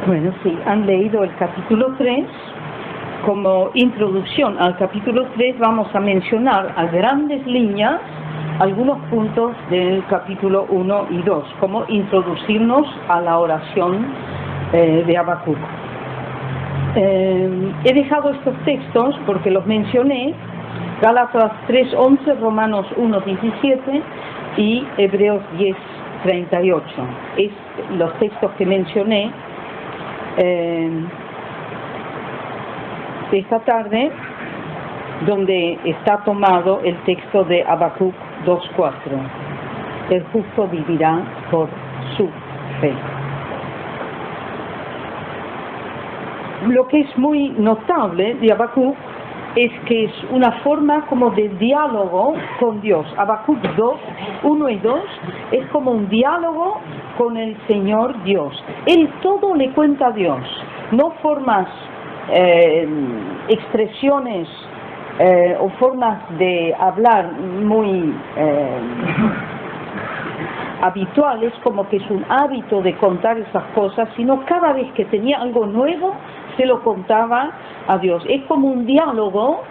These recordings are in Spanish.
Bueno, sí, han leído el capítulo 3. Como introducción al capítulo 3 vamos a mencionar a grandes líneas algunos puntos del capítulo 1 y 2, como introducirnos a la oración de Habacuc. He dejado estos textos porque los mencioné: Gálatas 3:11, Romanos 1:17 y Hebreos 10:38. Es los textos que mencioné esta tarde, donde está tomado el texto de Habacuc 2:4. El justo vivirá por su fe. Lo que es muy notable de Habacuc es que es una forma como de diálogo con Dios. Habacuc 1 y 2 es como un diálogo con el Señor Dios. Él todo le cuenta a Dios, no formas, expresiones o formas de hablar muy habituales, como que es un hábito de contar esas cosas, sino cada vez que tenía algo nuevo se lo contaba a Dios. Es como un diálogo,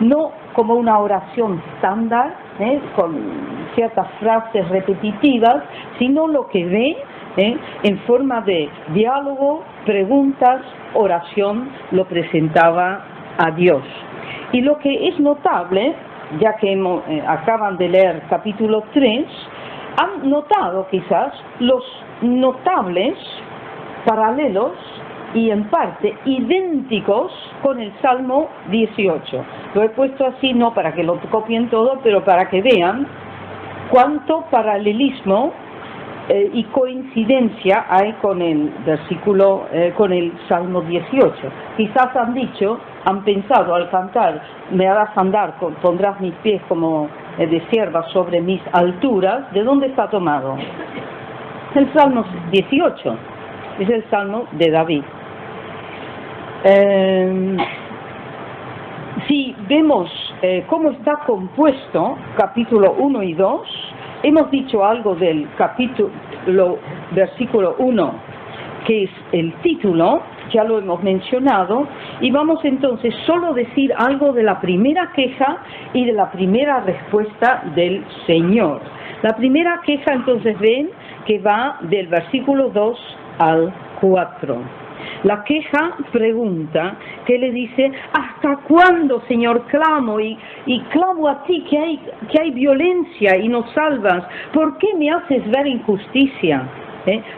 no como una oración estándar, con ciertas frases repetitivas, sino lo que ve en forma de diálogo, preguntas, oración, lo presentaba a Dios. Y lo que es notable, ya que acaban de leer capítulo 3, han notado quizás los notables paralelos y en parte idénticos con el Salmo 18. Lo he puesto así no para que lo copien todo, pero para que vean cuánto paralelismo y coincidencia hay con el versículo, con el Salmo 18. Quizás han pensado al cantar: me harás andar, pondrás mis pies como de sierva sobre mis alturas. ¿De dónde está tomado? El Salmo 18 es el Salmo de David. Si vemos cómo está compuesto capítulo 1 y 2, hemos dicho algo del versículo 1, que es el título, ya lo hemos mencionado, y vamos entonces solo a decir algo de la primera queja y de la primera respuesta del Señor. La primera queja, entonces, ven que va del versículo 2 al 4. La queja pregunta, que le dice: ¿hasta cuándo, Señor, clamo y clamo a ti que hay violencia y no salvas? ¿Por qué me haces ver injusticia?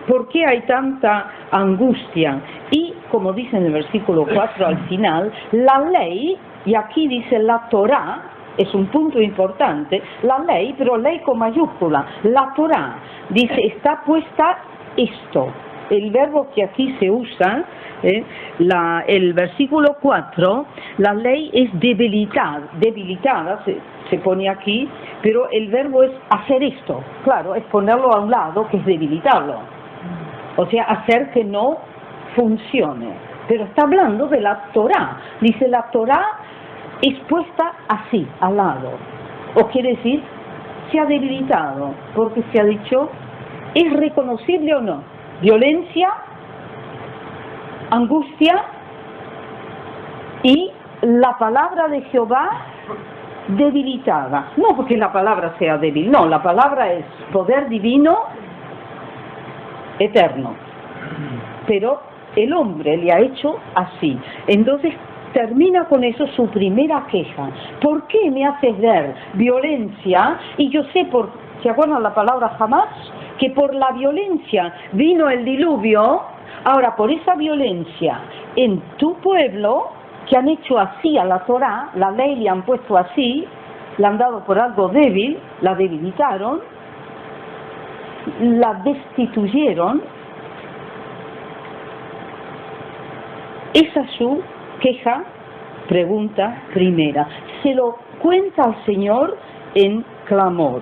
¿Por qué hay tanta angustia? Y, como dice en el versículo 4 al final, la ley, y aquí dice la Torá, es un punto importante, la ley, pero ley con mayúscula, la Torá, dice, está puesta esto. El verbo que aquí se usa, el versículo 4, la ley es debilitada, se pone aquí, pero el verbo es hacer esto, claro, es ponerlo a un lado, que es debilitarlo, o sea, hacer que no funcione. Pero está hablando de la Torá, dice la Torá es puesta así, al lado, o quiere decir, se ha debilitado, porque se ha dicho, ¿es reconocible o no? Violencia, angustia y la palabra de Jehová debilitada. No porque la palabra sea débil, no, la palabra es poder divino eterno. Pero el hombre le ha hecho así. Entonces termina con eso su primera queja. ¿Por qué me haces ver violencia? Y yo sé ¿se acuerdan la palabra jamás? Que por la violencia vino el diluvio. Ahora, por esa violencia en tu pueblo, que han hecho así a la Torá, la ley le han puesto así, la han dado por algo débil, la debilitaron, la destituyeron. Esa es su queja, pregunta primera. Se lo cuenta al Señor en clamor.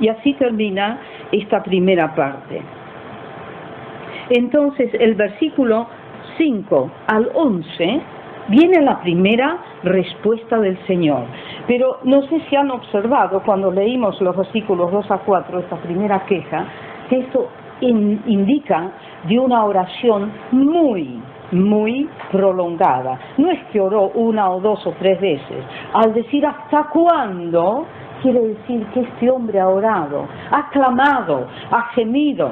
Y así termina esta primera parte. Entonces, el versículo 5 al 11 viene la primera respuesta del Señor. Pero no sé si han observado cuando leímos los versículos 2 a 4, esta primera queja, que esto indica de una oración muy prolongada. No es que oró 1 o 2 o 3 veces. Al decir ¿hasta cuándo? Quiere decir que este hombre ha orado, ha clamado, ha gemido.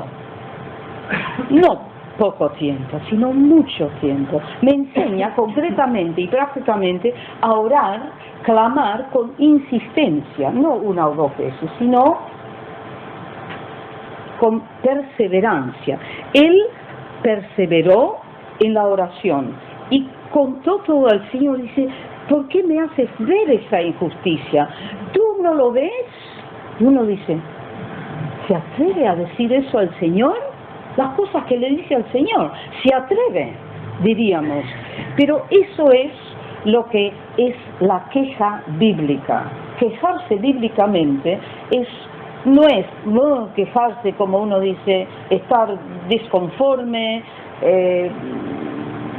No poco tiempo, sino mucho tiempo. Me enseña concretamente y prácticamente a orar, clamar con insistencia, no 1 o 2 veces, sino con perseverancia. Él perseveró en la oración y contó todo al Señor. Dice, ¿por qué me haces ver esa injusticia? ¿Tú no lo ves? Y uno dice, ¿se atreve a decir eso al Señor? Las cosas que le dice al Señor, se atreve, diríamos. Pero eso es lo que es la queja bíblica. Quejarse bíblicamente no es quejarse como uno dice, estar disconforme,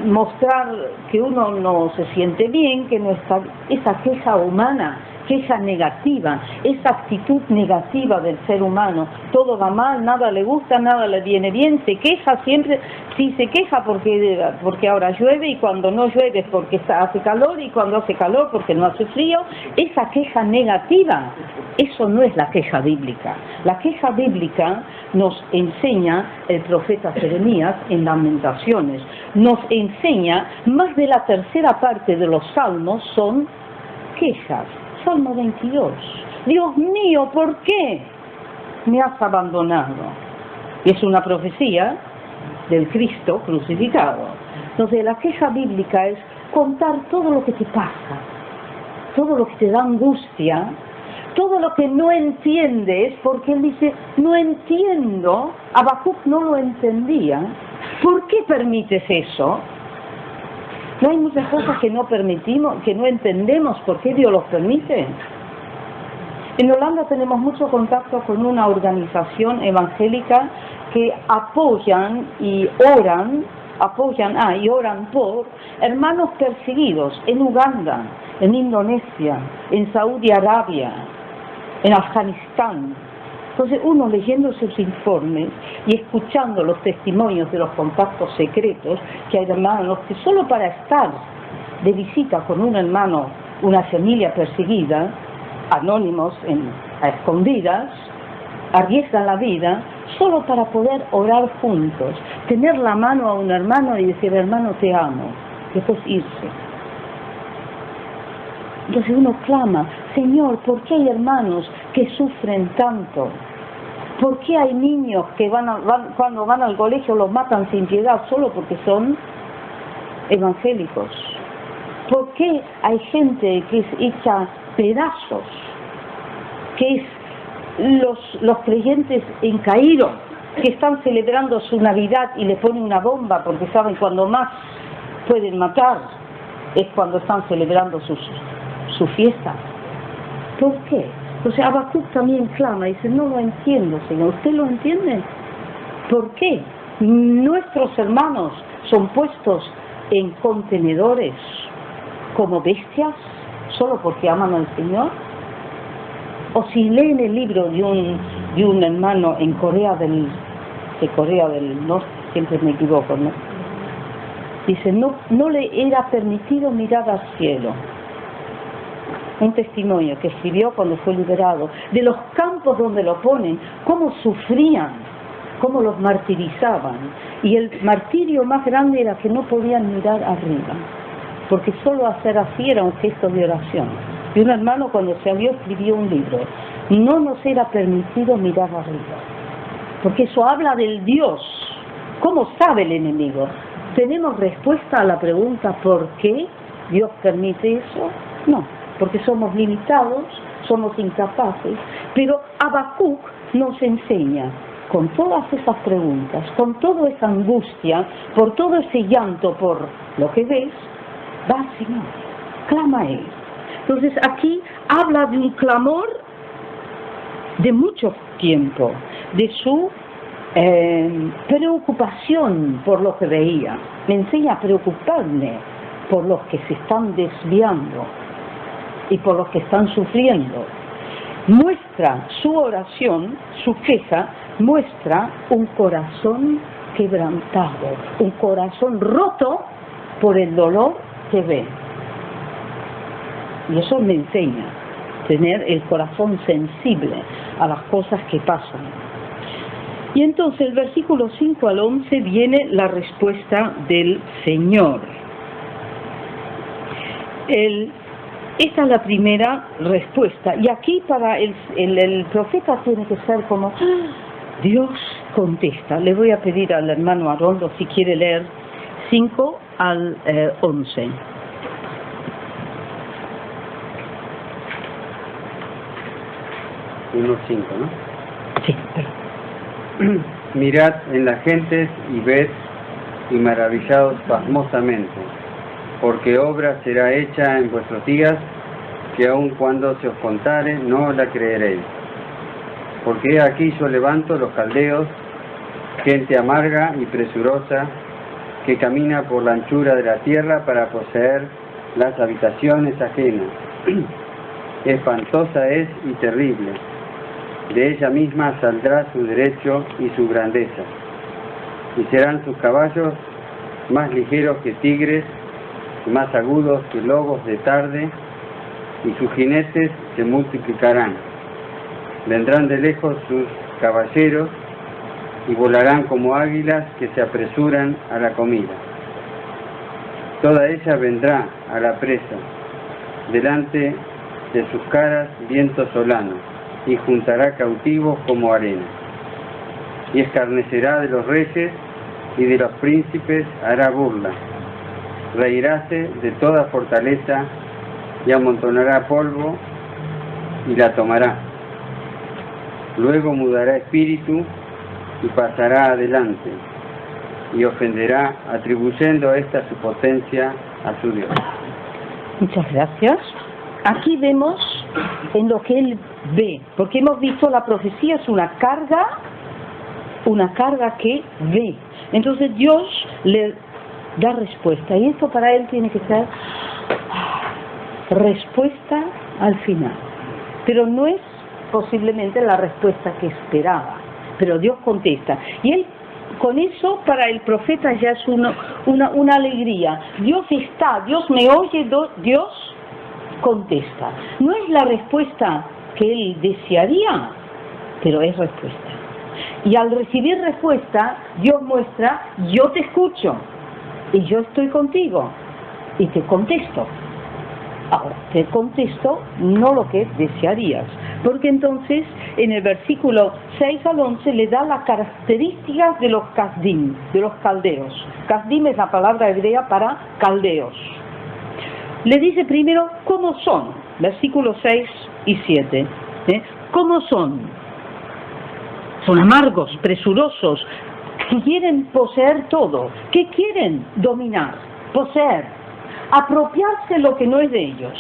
mostrar que uno no se siente bien, que no está, esa queja humana, queja negativa, esa actitud negativa del ser humano, todo va mal, nada le gusta, nada le viene bien, se queja siempre, sí se queja porque ahora llueve y cuando no llueve es porque hace calor y cuando hace calor porque no hace frío, esa queja negativa, eso no es la queja bíblica. La queja bíblica nos enseña el profeta Jeremías en Lamentaciones, nos enseña, más de la tercera parte de los salmos son quejas. Salmo 22. Dios mío, ¿por qué me has abandonado? Y es una profecía del Cristo crucificado. Entonces la queja bíblica es contar todo lo que te pasa, todo lo que te da angustia, todo lo que no entiendes, porque él dice, no entiendo, Habacuc no lo entendía. ¿Por qué permites eso? ¿No hay muchas cosas que no permitimos, que no entendemos por qué Dios los permite? En Holanda tenemos mucho contacto con una organización evangélica que apoyan y oran por hermanos perseguidos en Uganda, en Indonesia, en Saudi Arabia, en Afganistán. Entonces uno leyendo sus informes y escuchando los testimonios de los contactos secretos que hay hermanos que solo para estar de visita con un hermano, una familia perseguida, anónimos, a escondidas, arriesgan la vida solo para poder orar juntos, tener la mano a un hermano y decir, hermano, te amo, después irse. Entonces uno clama, Señor, ¿por qué hay hermanos que sufren tanto? ¿Por qué hay niños que cuando van al colegio los matan sin piedad solo porque son evangélicos? ¿Por qué hay gente que es hecha pedazos? Que es los creyentes en Cairo, que están celebrando su Navidad y le ponen una bomba porque saben cuando más pueden matar es cuando están celebrando su fiesta. ¿Por qué? Entonces Habacuc también clama y dice, no lo entiendo, Señor. ¿Usted lo entiende? ¿Por qué? Nuestros hermanos son puestos en contenedores como bestias solo porque aman al Señor. O si leen el libro de un hermano en Corea del Norte, siempre me equivoco, ¿no? Dice, no le era permitido mirar al cielo. Un testimonio que escribió cuando fue liberado, de los campos donde lo ponen, cómo sufrían, cómo los martirizaban. Y el martirio más grande era que no podían mirar arriba, porque solo hacer así era un gesto de oración. Y un hermano cuando salió escribió un libro, no nos era permitido mirar arriba, porque eso habla del Dios. ¿Cómo sabe el enemigo? ¿Tenemos respuesta a la pregunta ¿por qué Dios permite eso? No, porque somos limitados, somos incapaces, pero Habacuc nos enseña, con todas esas preguntas, con toda esa angustia, por todo ese llanto por lo que ves, va al Señor, clama a Él. Entonces aquí habla de un clamor de mucho tiempo, de su preocupación por lo que veía. Me enseña a preocuparme por los que se están desviando y por los que están sufriendo. Muestra su oración, su queja, muestra un corazón quebrantado, un corazón roto por el dolor que ve. Y eso me enseña, tener el corazón sensible a las cosas que pasan. Y entonces el versículo 5 al 11 viene la respuesta del Señor. Esta es la primera respuesta. Y aquí para el profeta tiene que ser como, Dios contesta. Le voy a pedir al hermano Arondo si quiere leer 5 al 11. Unos 5, ¿no? Sí, perdón. Mirad en las gentes y ved y maravillaos pasmosamente, porque obra será hecha en vuestros días, que aun cuando se os contare no la creeréis. Porque he aquí yo levanto los caldeos, gente amarga y presurosa, que camina por la anchura de la tierra para poseer las habitaciones ajenas. Espantosa es y terrible. De ella misma saldrá su derecho y su grandeza, y serán sus caballos más ligeros que tigres, más agudos que lobos de tarde, y sus jinetes se multiplicarán. Vendrán de lejos sus caballeros, y volarán como águilas que se apresuran a la comida. Toda ella vendrá a la presa, delante de sus caras viento solano, y juntará cautivos como arena. Y escarnecerá de los reyes y de los príncipes hará burla. Reiráse de toda fortaleza y amontonará polvo y la tomará. Luego mudará espíritu y pasará adelante y ofenderá atribuyendo esta su potencia a su Dios. Muchas gracias. Aquí vemos en lo que él ve, porque hemos visto la profecía es una carga que ve. Entonces Dios le da respuesta, y esto para él tiene que ser respuesta al final. Pero no es posiblemente la respuesta que esperaba, pero Dios contesta. Y él, con eso, para el profeta ya es una alegría. Dios está, Dios me oye, Dios contesta. No es la respuesta que él desearía, pero es respuesta. Y al recibir respuesta, Dios muestra, yo te escucho, y yo estoy contigo, y te contesto. Ahora, te contesto no lo que desearías, porque entonces en el versículo 6 al 11 le da las características de los Kasdim, de los caldeos. Kasdim es la palabra hebrea para caldeos. Le dice primero cómo son, versículos 6 y 7. ¿Cómo son? Son amargos, presurosos, que quieren poseer todo, que quieren dominar, poseer, apropiarse lo que no es de ellos.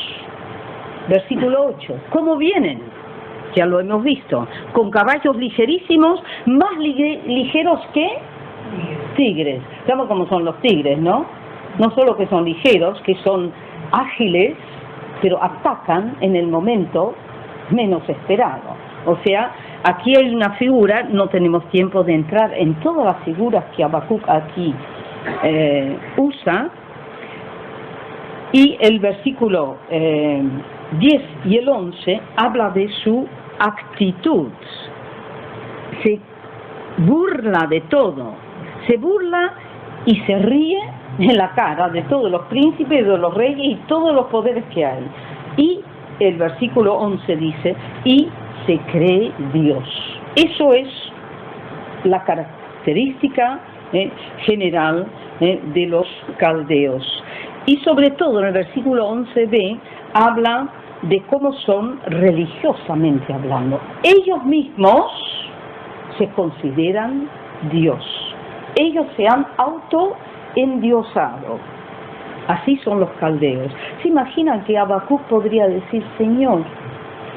Versículo 8. ¿Cómo vienen? Ya lo hemos visto, con caballos ligerísimos, más ligeros que tigres. Sabemos cómo son los tigres, ¿no? No solo que son ligeros, que son ágiles, pero atacan en el momento menos esperado. O sea, aquí hay una figura, no tenemos tiempo de entrar en todas las figuras que Habacuc aquí usa, y el versículo 10 y el 11 habla de su actitud. Se burla de todo, se burla y se ríe en la cara de todos los príncipes, de los reyes y todos los poderes que hay. Y el versículo 11 dice, y se cree Dios. Eso es la característica general de los caldeos. Y sobre todo en el versículo 11b habla de cómo son religiosamente hablando. Ellos mismos se consideran Dios. Ellos se han autoendiosado. Así son los caldeos. ¿Se imaginan que Habacuc podría decir, Señor,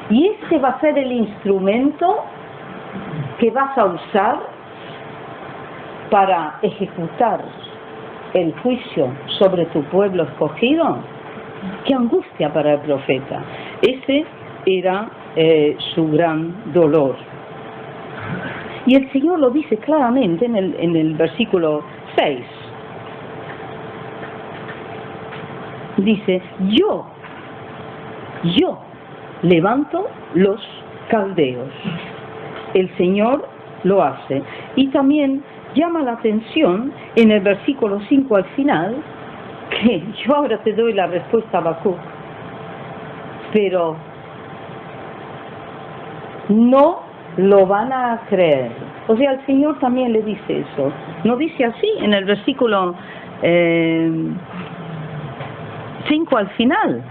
y este va a ser el instrumento que vas a usar para ejecutar el juicio sobre tu pueblo escogido? ¡Qué angustia para el profeta! Ese era su gran dolor. Y el Señor lo dice claramente en el versículo 6. Dice, yo levanto los caldeos. El Señor lo hace. Y también llama la atención en el versículo 5 al final, que yo ahora te doy la respuesta a Habacuc, pero no lo van a creer. O sea, el Señor también le dice eso. No dice así en el versículo 5 al final.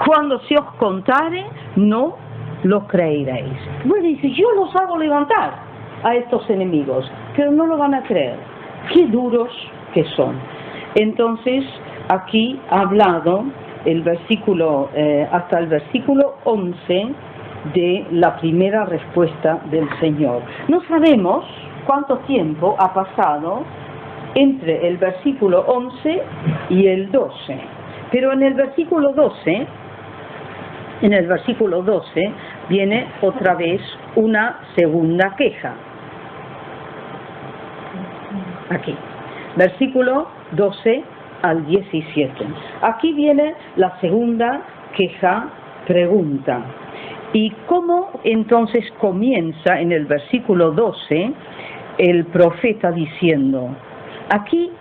Cuando se os contare, no lo creeréis. Bueno, dice, yo los hago levantar a estos enemigos, pero no lo van a creer. Qué duros que son. Entonces, aquí ha hablado el versículo, hasta el versículo 11 de la primera respuesta del Señor. No sabemos cuánto tiempo ha pasado entre el versículo 11 y el 12, pero en el versículo 12 viene otra vez una segunda queja. Aquí, versículo 12 al 17. Aquí viene la segunda queja, pregunta. ¿Y cómo entonces comienza en el versículo 12 el profeta diciendo? Aquí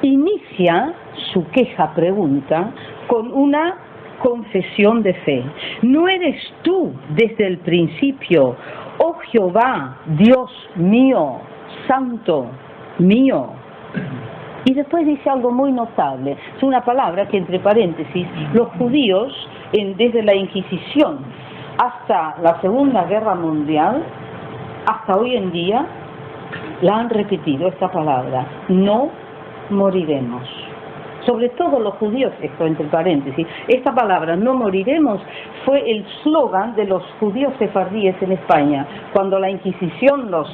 inicia su queja, pregunta, con una confesión de fe. ¿No eres tú desde el principio, oh Jehová, Dios mío, santo mío? Y después dice algo muy notable. Es una palabra que, entre paréntesis, los judíos, desde la Inquisición hasta la Segunda Guerra Mundial, hasta hoy en día, la han repetido, esta palabra: no moriremos. Sobre todo los judíos, esto entre paréntesis, esta palabra, no moriremos, fue el slogan de los judíos sefardíes en España. Cuando la Inquisición los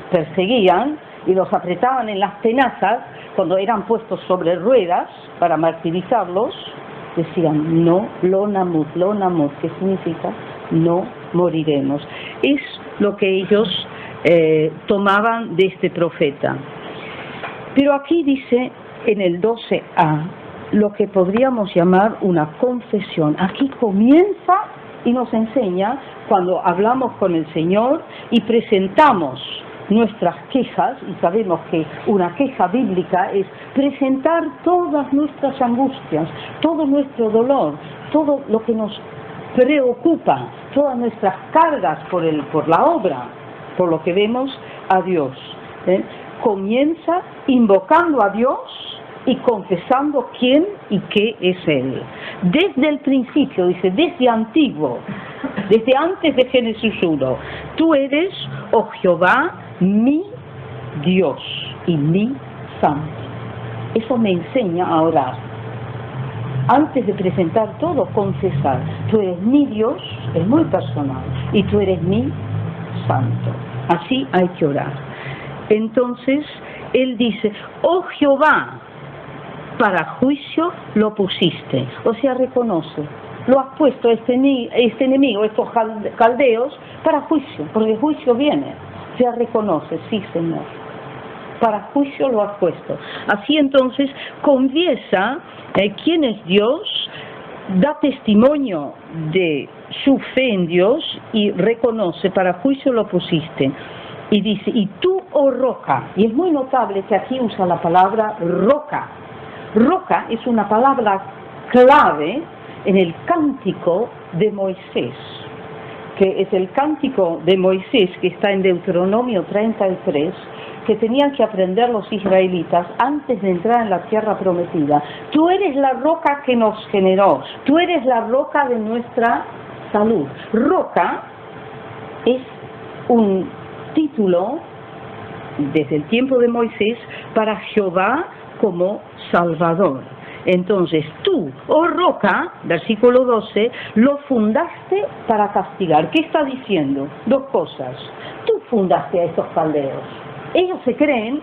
perseguían y los apretaban en las tenazas, cuando eran puestos sobre ruedas para martirizarlos, decían, no, lo namut, ¿qué significa? No moriremos. Es lo que ellos tomaban de este profeta. Pero aquí dice en el 12a lo que podríamos llamar una confesión. Aquí comienza y nos enseña, cuando hablamos con el Señor y presentamos nuestras quejas, y sabemos que una queja bíblica es presentar todas nuestras angustias, todo nuestro dolor, todo lo que nos preocupa, todas nuestras cargas por la obra, por lo que vemos a Dios. Comienza invocando a Dios y confesando quién y qué es Él. Desde el principio, dice, desde antiguo, desde antes de Génesis 1, tú eres, oh Jehová, mi Dios y mi santo. Eso me enseña a orar. Antes de presentar todo, confesar, tú eres mi Dios, es muy personal, y tú eres mi santo. Así hay que orar. Entonces, él dice, oh Jehová, para juicio lo pusiste. O sea, reconoce, lo has puesto este enemigo, estos caldeos, para juicio, porque juicio viene. O sea, reconoce, sí Señor, para juicio lo has puesto. Así entonces confiesa quién es Dios, da testimonio de su fe en Dios y reconoce, para juicio lo pusiste. Y dice, y tú, oh roca, y es muy notable que aquí usa la palabra roca. Roca es una palabra clave en el cántico de Moisés, que es el cántico de Moisés que está en Deuteronomio 33, que tenían que aprender los israelitas antes de entrar en la tierra prometida. Tú eres la roca que nos generó, tú eres la roca de nuestra salud. Roca es un título desde el tiempo de Moisés para Jehová como Salvador. Entonces tú, oh roca, versículo 12, lo fundaste para castigar. ¿Qué está diciendo? Dos cosas. Tú fundaste a estos caldeos. Ellos se creen,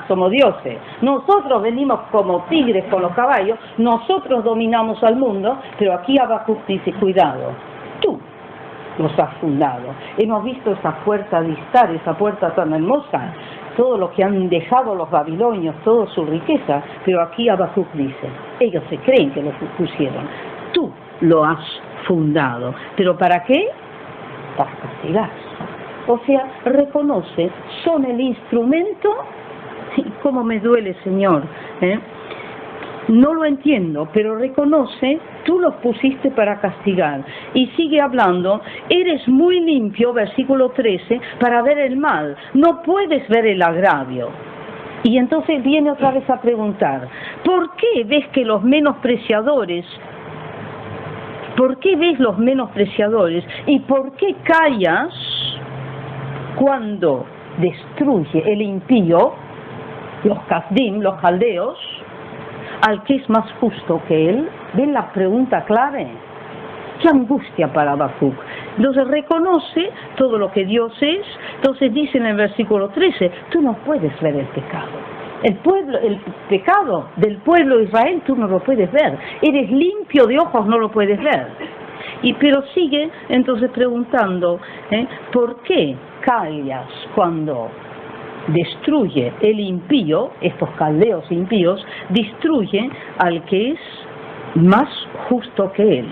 somos dioses. Nosotros venimos como tigres con los caballos, nosotros dominamos al mundo, pero aquí Habacuc dice, cuidado, tú los has fundado. Hemos visto esa puerta distar, esa puerta tan hermosa, todo lo que han dejado los babilonios, toda su riqueza, pero aquí Habacuc dice, ellos se creen que lo pusieron, tú lo has fundado, ¿pero para qué? Para castigar. O sea, reconoce, son el instrumento, y cómo me duele, Señor, no lo entiendo, pero reconoce, tú los pusiste para castigar. Y sigue hablando, eres muy limpio, versículo 13, para ver el mal, no puedes ver el agravio. Y entonces viene otra vez a preguntar, ¿por qué ves que los menospreciadores, por qué ves los menospreciadores y por qué callas cuando destruye el impío, los Kasdim, los caldeos, al que es más justo que él? ¿Ven la pregunta clave? ¡Qué angustia para Habacuc! Entonces reconoce todo lo que Dios es. Entonces dice en el versículo 13, tú no puedes ver el pecado. El pecado del pueblo de Israel tú no lo puedes ver. Eres limpio de ojos, no lo puedes ver. Pero sigue entonces preguntando, ¿por qué callas cuando destruye el impío, estos caldeos impíos, destruye al que es más justo que él?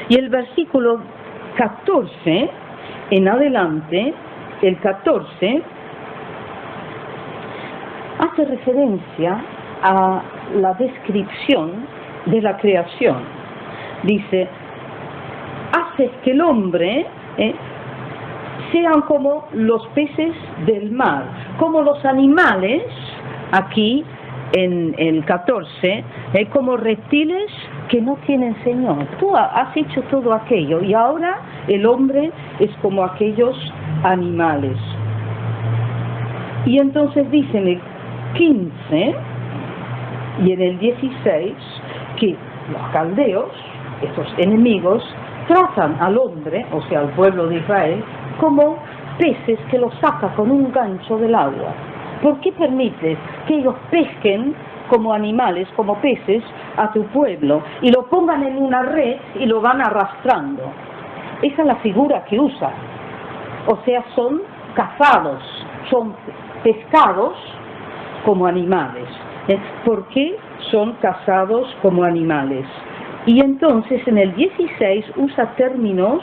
Y el versículo 14 en adelante, el 14, hace referencia a la descripción de la creación. Dice, haces que el hombre sean como los peces del mar, como los animales, aquí en el 14, como reptiles que no tienen Señor. Tú has hecho todo aquello y ahora el hombre es como aquellos animales. Y entonces dice en el 15 y en el 16 que los caldeos, estos enemigos, tratan al hombre, o sea al pueblo de Israel, como peces que los saca con un gancho del agua. ¿Por qué permites que ellos pesquen como animales, como peces, a tu pueblo y lo pongan en una red y lo van arrastrando? Esa es la figura que usan. O sea, son cazados, son pescados como animales. ¿Por qué son cazados como animales? Y entonces en el 16 usa términos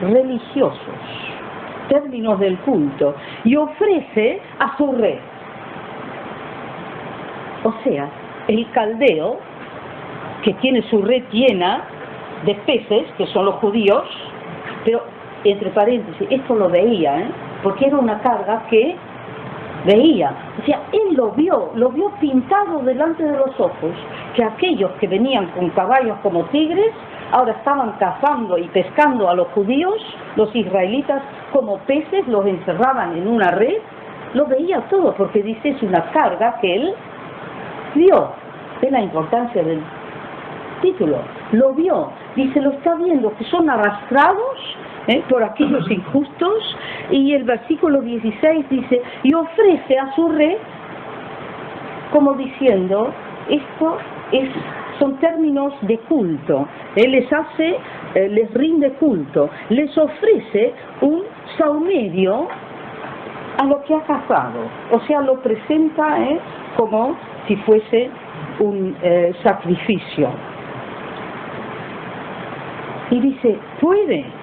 religiosos, términos del culto, y ofrece a su red. O sea, el caldeo, que tiene su red llena de peces, que son los judíos, pero entre paréntesis, esto lo veía, porque era una carga que veía. O sea, él lo vio pintado delante de los ojos, que aquellos que venían con caballos como tigres, ahora estaban cazando y pescando a los judíos, los israelitas, como peces, los encerraban en una red. Lo veía todo, porque dice, es una carga que él vio. Es la importancia del título. Lo vio. Dice, lo está viendo, que son arrastrados por aquellos injustos. Y el versículo 16 dice, y ofrece a su red, como diciendo, esto son términos de culto. Él les rinde culto, les ofrece un saumerio a lo que ha cazado. O sea, lo presenta como si fuese un sacrificio. Y dice,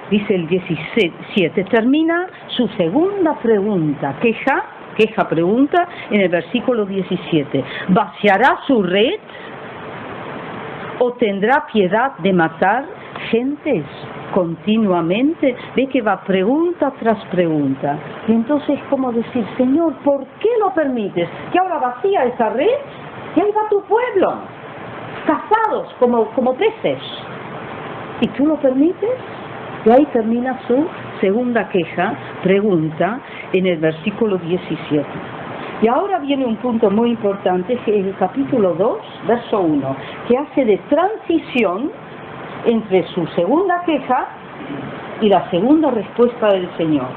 dice el 17, termina su segunda pregunta, queja pregunta en el versículo 17. ¿Vaciará su red o tendrá piedad de matar gentes continuamente? Ve que va pregunta tras pregunta. Y entonces, como decir, Señor, ¿por qué lo permites? Que ahora vacía esa red y ahí va tu pueblo, cazados como peces. ¿Y tú lo permites? Y ahí termina su segunda pregunta, en el versículo 17. Y ahora viene un punto muy importante, que es el capítulo 2, verso 1, que hace de transición entre su segunda queja y la segunda respuesta del Señor.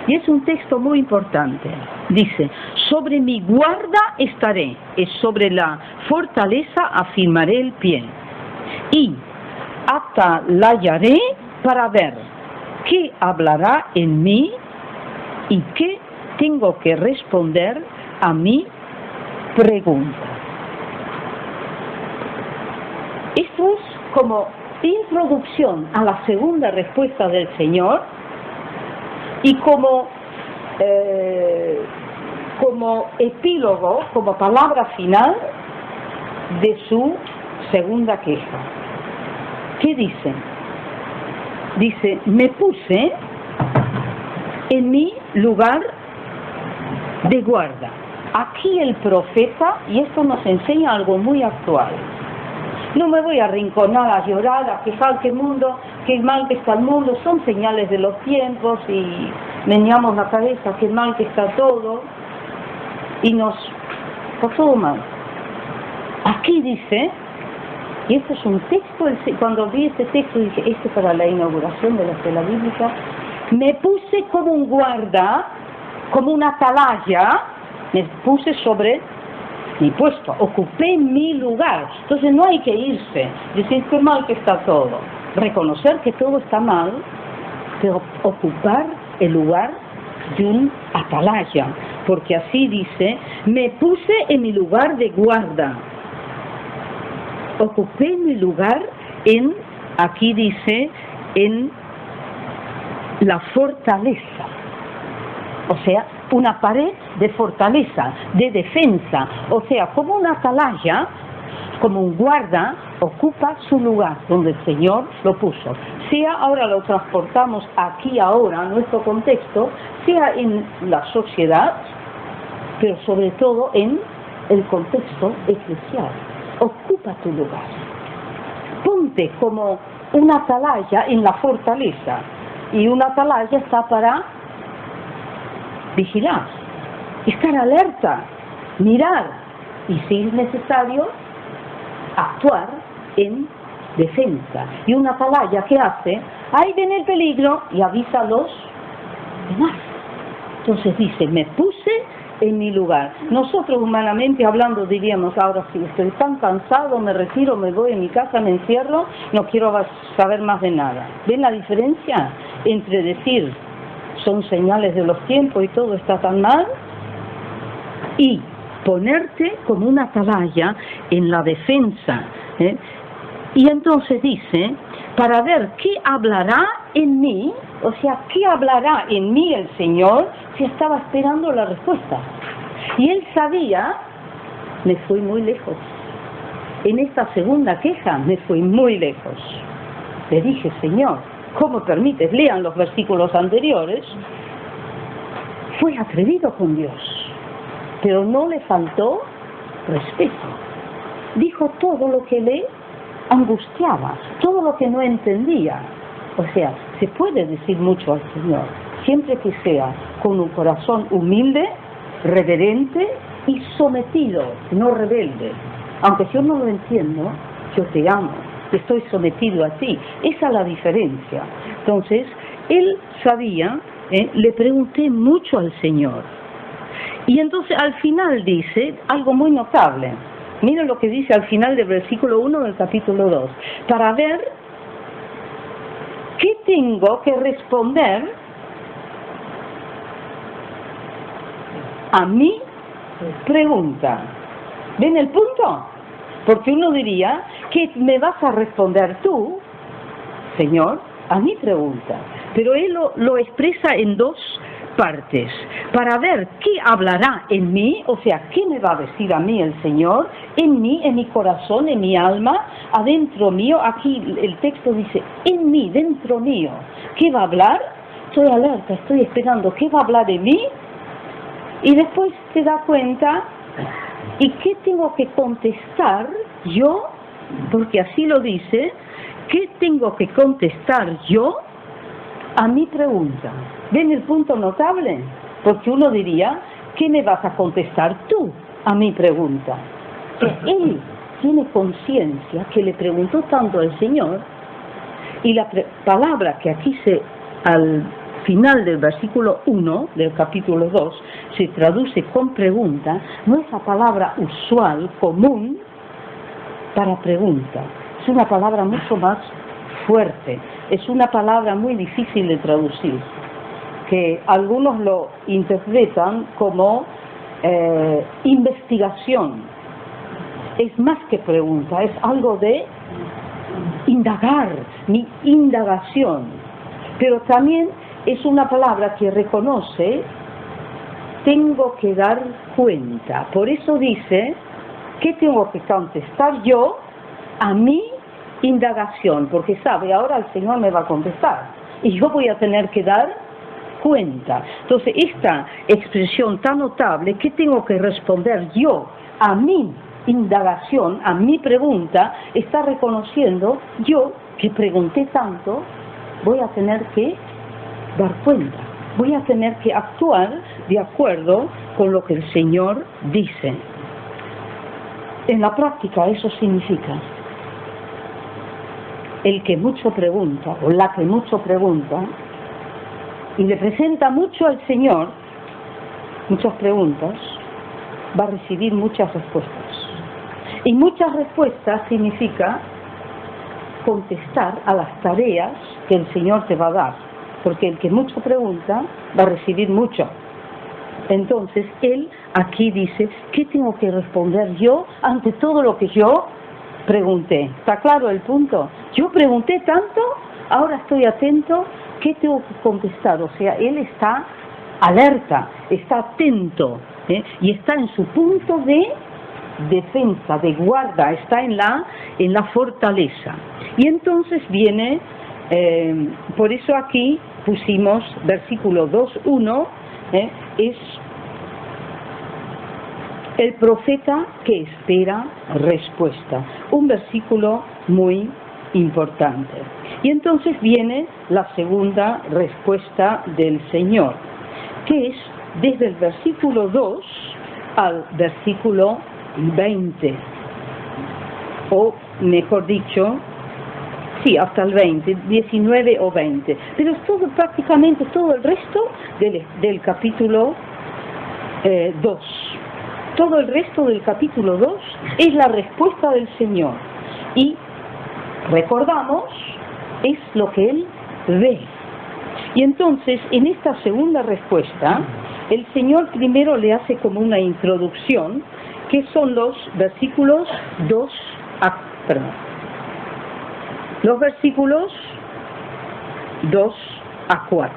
Y es un texto muy importante. Dice, sobre mi guarda estaré, es sobre la fortaleza afirmaré el pie. Y atalayaré para ver qué hablará en mí y qué tengo que responder a mi pregunta. Esto es como introducción a la segunda respuesta del Señor y como epílogo, como palabra final de su segunda queja. ¿Qué dice? Dice, me puse en mi lugar de guarda. Aquí el profeta, y esto nos enseña algo muy actual. No me voy a arrinconar, a llorar, a quejar qué mal que está el mundo, son señales de los tiempos y meneamos la cabeza, qué mal que está todo, y está todo mal. Aquí dice, y este es un texto, cuando vi este texto dije, este para la inauguración de la escuela bíblica, me puse como un guarda, como una atalaya, me puse sobre mi puesto, ocupé mi lugar. Entonces no hay que irse, decir qué mal que está todo, reconocer que todo está mal, pero ocupar el lugar de un atalaya, porque así dice, me puse en mi lugar de guarda, ocupé mi lugar aquí dice, en la fortaleza, o sea, una pared de fortaleza, de defensa, o sea, como una atalaya, como un guarda, ocupa su lugar donde el Señor lo puso. Sea ahora lo transportamos aquí ahora, en nuestro contexto, sea en la sociedad, pero sobre todo en el contexto eclesial. Ocupa tu lugar. Ponte como una atalaya en la fortaleza. Y una atalaya está para vigilar, estar alerta, mirar y, si es necesario, actuar en defensa. Y una atalaya, ¿qué hace? Ahí viene el peligro y avisa a los demás. Entonces dice, me puse en mi lugar. Nosotros humanamente hablando diríamos, ahora sí, estoy tan cansado, me retiro, me voy a mi casa, me encierro, no quiero saber más de nada. ¿Ven la diferencia entre decir son señales de los tiempos y todo está tan mal, y ponerte como una atalaya en la defensa? Y entonces dice, para ver qué hablará en mí, o sea, qué hablará en mí el Señor, si estaba esperando la respuesta. Y él sabía, me fui muy lejos. En esta segunda queja me fui muy lejos. Le dije, Señor, ¿cómo permites? Lean los versículos anteriores. Fue atrevido con Dios, pero no le faltó respeto. Dijo todo lo que le angustiaba, todo lo que no entendía. O sea, se puede decir mucho al Señor, siempre que sea con un corazón humilde, reverente y sometido, no rebelde. Aunque yo no lo entiendo, yo te amo, estoy sometido a ti. Esa es la diferencia. Entonces, él sabía, le pregunté mucho al Señor. Y entonces al final dice algo muy notable. Miren lo que dice al final del versículo 1 del capítulo 2. Para ver qué tengo que responder a mi pregunta. ¿Ven el punto? Porque uno diría, ¿qué me vas a responder tú, Señor, a mi pregunta? Pero él lo expresa en dos partes. Para ver qué hablará en mí, o sea, qué me va a decir a mí el Señor, en mí, en mi corazón, en mi alma, adentro mío. Aquí el texto dice, en mí, dentro mío. ¿Qué va a hablar? Estoy alerta, estoy esperando. ¿Qué va a hablar de mí? Y después se da cuenta, ¿y qué tengo que contestar yo? Porque así lo dice, ¿qué tengo que contestar yo a mi pregunta? ¿Ven el punto notable? Porque uno diría, ¿qué me vas a contestar tú a mi pregunta? Que él tiene conciencia que le preguntó tanto al Señor, y la palabra que aquí al final del versículo 1 del capítulo 2 se traduce con pregunta, no es la palabra usual, común para pregunta. Es una palabra mucho más fuerte. Es una palabra muy difícil de traducir, que algunos lo interpretan como investigación. Es más que pregunta, es algo de indagar, mi indagación. Pero también es una palabra que reconoce, tengo que dar cuenta. Por eso dice, ¿qué tengo que contestar yo a mi indagación? Porque sabe, ahora el Señor me va a contestar y yo voy a tener que dar cuenta. Entonces, esta expresión tan notable, ¿qué tengo que responder yo a mi indagación, a mi pregunta? Está reconociendo, yo que pregunté tanto, voy a tener que dar cuenta, voy a tener que actuar de acuerdo con lo que el Señor dice. En la práctica eso significa el que mucho pregunta, o la que mucho pregunta, y le presenta mucho al Señor, muchas preguntas, va a recibir muchas respuestas. Y muchas respuestas significa contestar a las tareas que el Señor te va a dar, porque el que mucho pregunta va a recibir mucho. Entonces, Él aquí dice, ¿qué tengo que responder yo ante todo lo que yo pregunté? ¿Está claro el punto? Yo pregunté tanto, ahora estoy atento, ¿qué tengo que contestar? O sea, Él está alerta, está atento, y está en su punto de defensa, de guarda, está en la fortaleza. Y entonces viene, por eso aquí pusimos versículo 2:1, es el profeta que espera respuesta, un versículo muy importante. Y entonces viene la segunda respuesta del Señor, que es desde el versículo 2 al versículo 20, o mejor dicho, sí, hasta el 20, 19 o 20, pero es todo, prácticamente todo el resto del capítulo 2. Todo el resto del capítulo 2 es la respuesta del Señor. Y recordamos, es lo que Él ve. Y entonces, en esta segunda respuesta, el Señor primero le hace como una introducción, que son los versículos 2 a 4.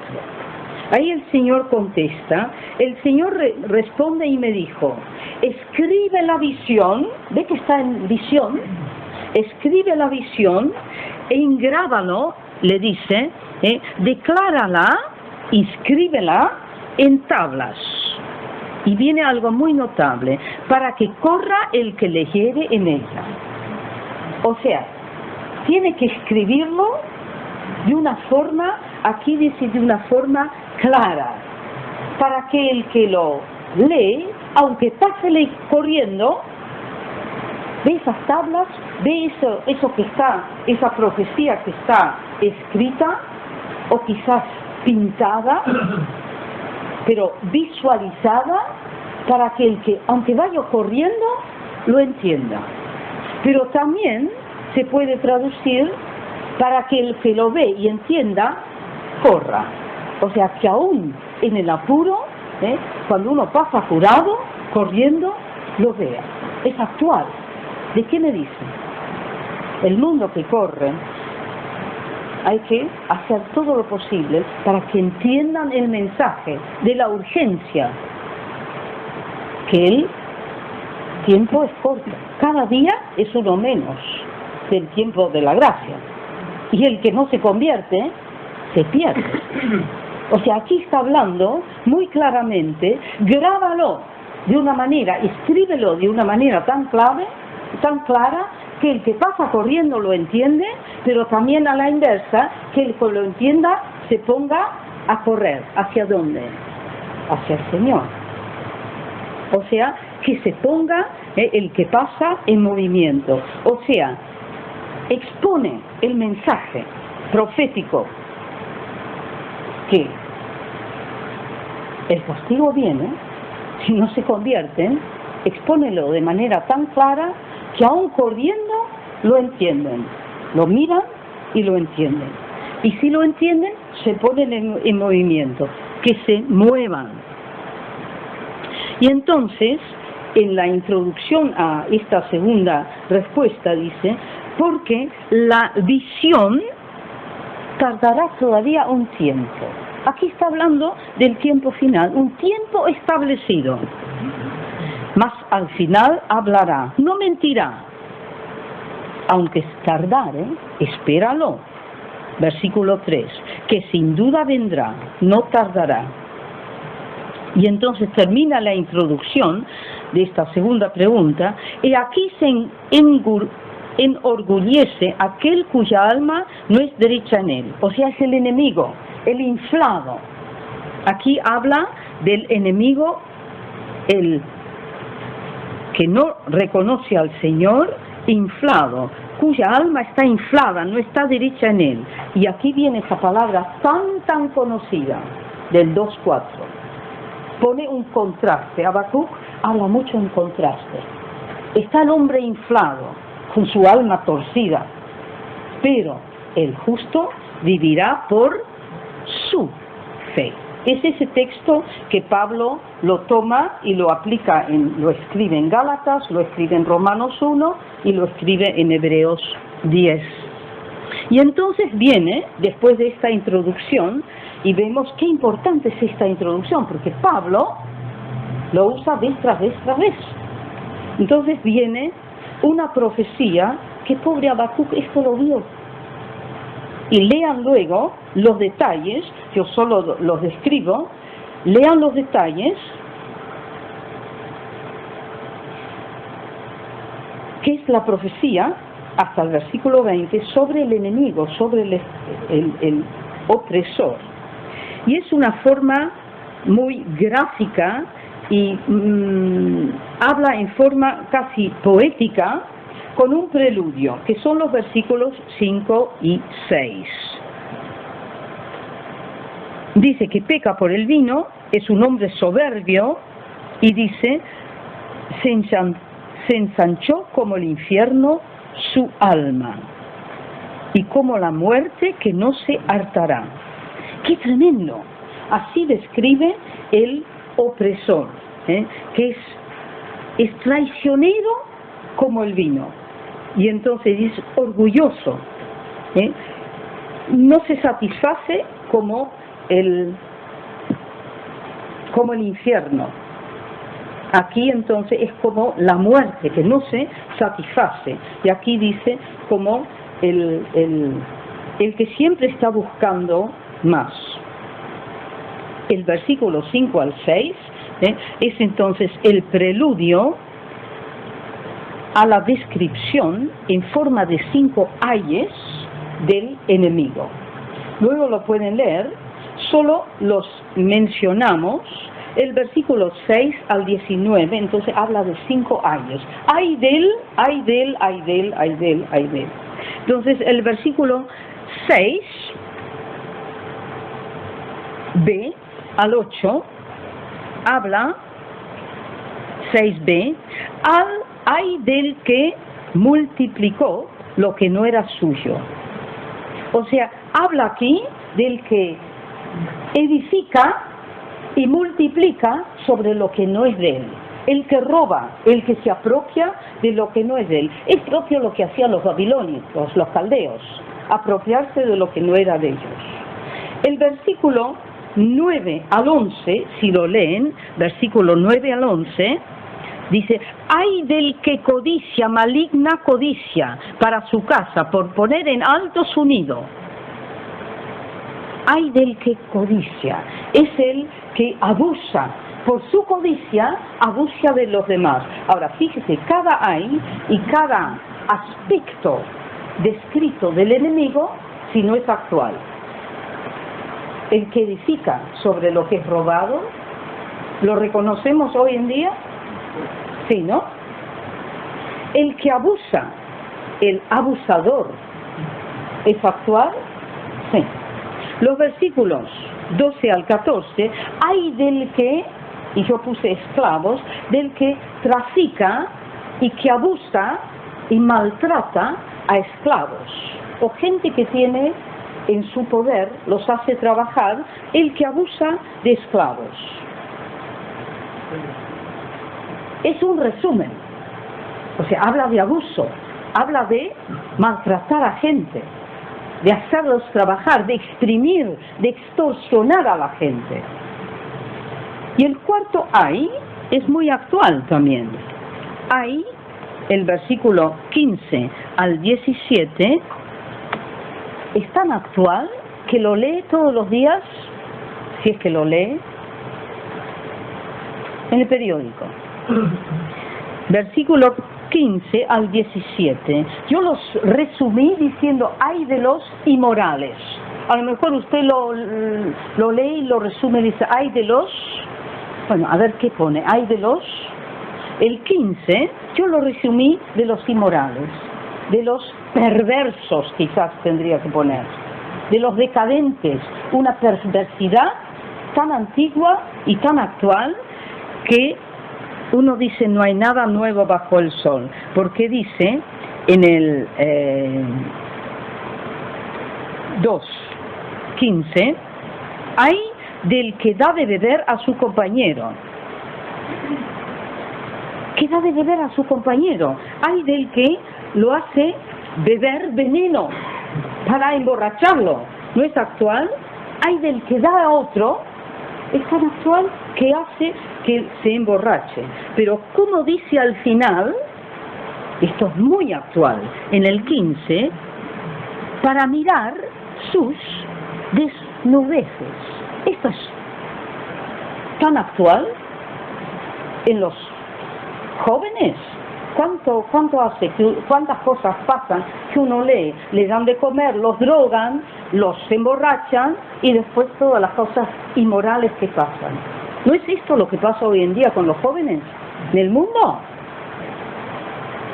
Ahí el Señor contesta, el Señor responde y me dijo, escribe la visión, ve que está en visión, escribe la visión e engrábalo, le dice, declárala, inscríbela en tablas. Y viene algo muy notable, para que corra el que leyere en ella. O sea, tiene que escribirlo de una forma, aquí dice de una forma clara, para que el que lo lee, aunque pase corriendo, ve esas tablas, ve eso que está, esa profecía que está escrita, o quizás pintada, pero visualizada, para que el que, aunque vaya corriendo, lo entienda. Pero también se puede traducir para que el que lo ve y entienda, corra. O sea, que aún en el apuro, cuando uno pasa apurado, corriendo, lo vea. Es actual. ¿De qué me dice? El mundo que corre, hay que hacer todo lo posible para que entiendan el mensaje de la urgencia, que el tiempo es corto. Cada día es uno menos del tiempo de la gracia. Y el que no se convierte, se pierde. O sea, aquí está hablando muy claramente, grábalo de una manera, escríbelo de una manera tan clara, que el que pasa corriendo lo entiende, pero también a la inversa, que el que lo entienda se ponga a correr. ¿Hacia dónde? Hacia el Señor. O sea, que se ponga el que pasa en movimiento. O sea, expone el mensaje profético que el castigo viene, si no se convierten, expónelo de manera tan clara que aún corriendo lo entienden, lo miran y lo entienden. Y si lo entienden, se ponen en movimiento, que se muevan. Y entonces, en la introducción a esta segunda respuesta dice, porque la visión tardará todavía un tiempo. Aquí está hablando del tiempo final, un tiempo establecido. Mas al final hablará, no mentirá. Aunque tardare, espéralo. Versículo 3, que sin duda vendrá, no tardará. Y entonces termina la introducción de esta segunda pregunta, y aquí se enorgullece aquel cuya alma no es derecha en él, o sea, es el enemigo, el inflado. Aquí habla del enemigo, el que no reconoce al Señor, inflado, cuya alma está inflada, no está derecha en él. Y aquí viene esa palabra tan conocida del 2:4. Pone un contraste. Habacuc habla mucho en contraste. Está el hombre inflado, con su alma torcida, pero el justo vivirá por su fe. Es ese texto que Pablo lo toma y lo aplica, lo escribe en Gálatas, lo escribe en Romanos 1 y lo escribe en Hebreos 10. Y entonces viene, después de esta introducción, y vemos qué importante es esta introducción, porque Pablo lo usa vez tras vez tras vez. Entonces viene una profecía que pobre Habacuc esto lo vio. Y lean luego los detalles, yo solo los describo, lean los detalles, que es la profecía, hasta el versículo 20, sobre el enemigo, sobre el opresor. Y es una forma muy gráfica y habla en forma casi poética, con un preludio, que son los versículos 5 y 6. Dice que peca por el vino, es un hombre soberbio, y dice, se ensanchó como el infierno su alma, y como la muerte que no se hartará. ¡Qué tremendo! Así describe el opresor, que es traicionero como el vino. Y entonces es orgulloso, no se satisface como el infierno. Aquí entonces es como la muerte, que no se satisface. Y aquí dice como el que siempre está buscando más. El versículo 5 al 6 es entonces el preludio a la descripción en forma de 5 ayes del enemigo. Luego lo pueden leer, solo los mencionamos. El versículo 6 al 19, entonces habla de 5 ayes. Ay del, ay del, ay del, ay del, ay del. Entonces el versículo 6b al 8 habla, 6b, ay del que multiplicó lo que no era suyo. O sea, habla aquí del que edifica y multiplica sobre lo que no es de él. El que roba, el que se apropia de lo que no es de él. Es propio lo que hacían los babilonios, los caldeos, apropiarse de lo que no era de ellos. El versículo 9 al 11, si lo leen, versículo 9 al 11, dice, ay del que codicia, maligna codicia, para su casa, por poner en alto su nido. Ay del que codicia, es el que abusa, por su codicia, abusa de los demás. Ahora, fíjese, cada ay y cada aspecto descrito del enemigo, si no es actual. El que edifica sobre lo que es robado, ¿lo reconocemos hoy en día? Sí, ¿no? El que abusa, el abusador, ¿es actual? Sí. Los versículos 12 al 14, hay del que, y yo puse esclavos, del que trafica y que abusa y maltrata a esclavos. o gente que tiene en su poder, los hace trabajar, el que abusa de esclavos. Es un resumen. O sea, habla de abuso, habla de maltratar a gente, de hacerlos trabajar, de exprimir, de extorsionar a la gente. Y el cuarto ay es muy actual también. Ay, el versículo 15 al 17, es tan actual que lo lee todos los días, si es que lo lee, en el periódico. Versículo 15 al 17. Yo los resumí diciendo ay de los inmorales. A lo mejor usted lo lee y lo resume y dice ay de los... Bueno, a ver qué pone. Ay de los... El 15 yo lo resumí de los inmorales, de los perversos quizás tendría que poner, de los decadentes, una perversidad tan antigua y tan actual que uno dice no hay nada nuevo bajo el sol, porque dice en el 2:15, hay del que da de beber a su compañero. ¿Qué da de beber a su compañero? Hay del que lo hace beber veneno para emborracharlo. ¿No es actual? Hay del que da a otro, es tan actual que hace que se emborrache. Pero como dice al final, esto es muy actual, en el 15, para mirar sus desnudeces. Esto es tan actual en los jóvenes. ¿Cuánto hace? ¿Cuántas cosas pasan que uno lee? Le dan de comer, los drogan, los emborrachan y después todas las cosas inmorales que pasan. ¿No es esto lo que pasa hoy en día con los jóvenes en el mundo?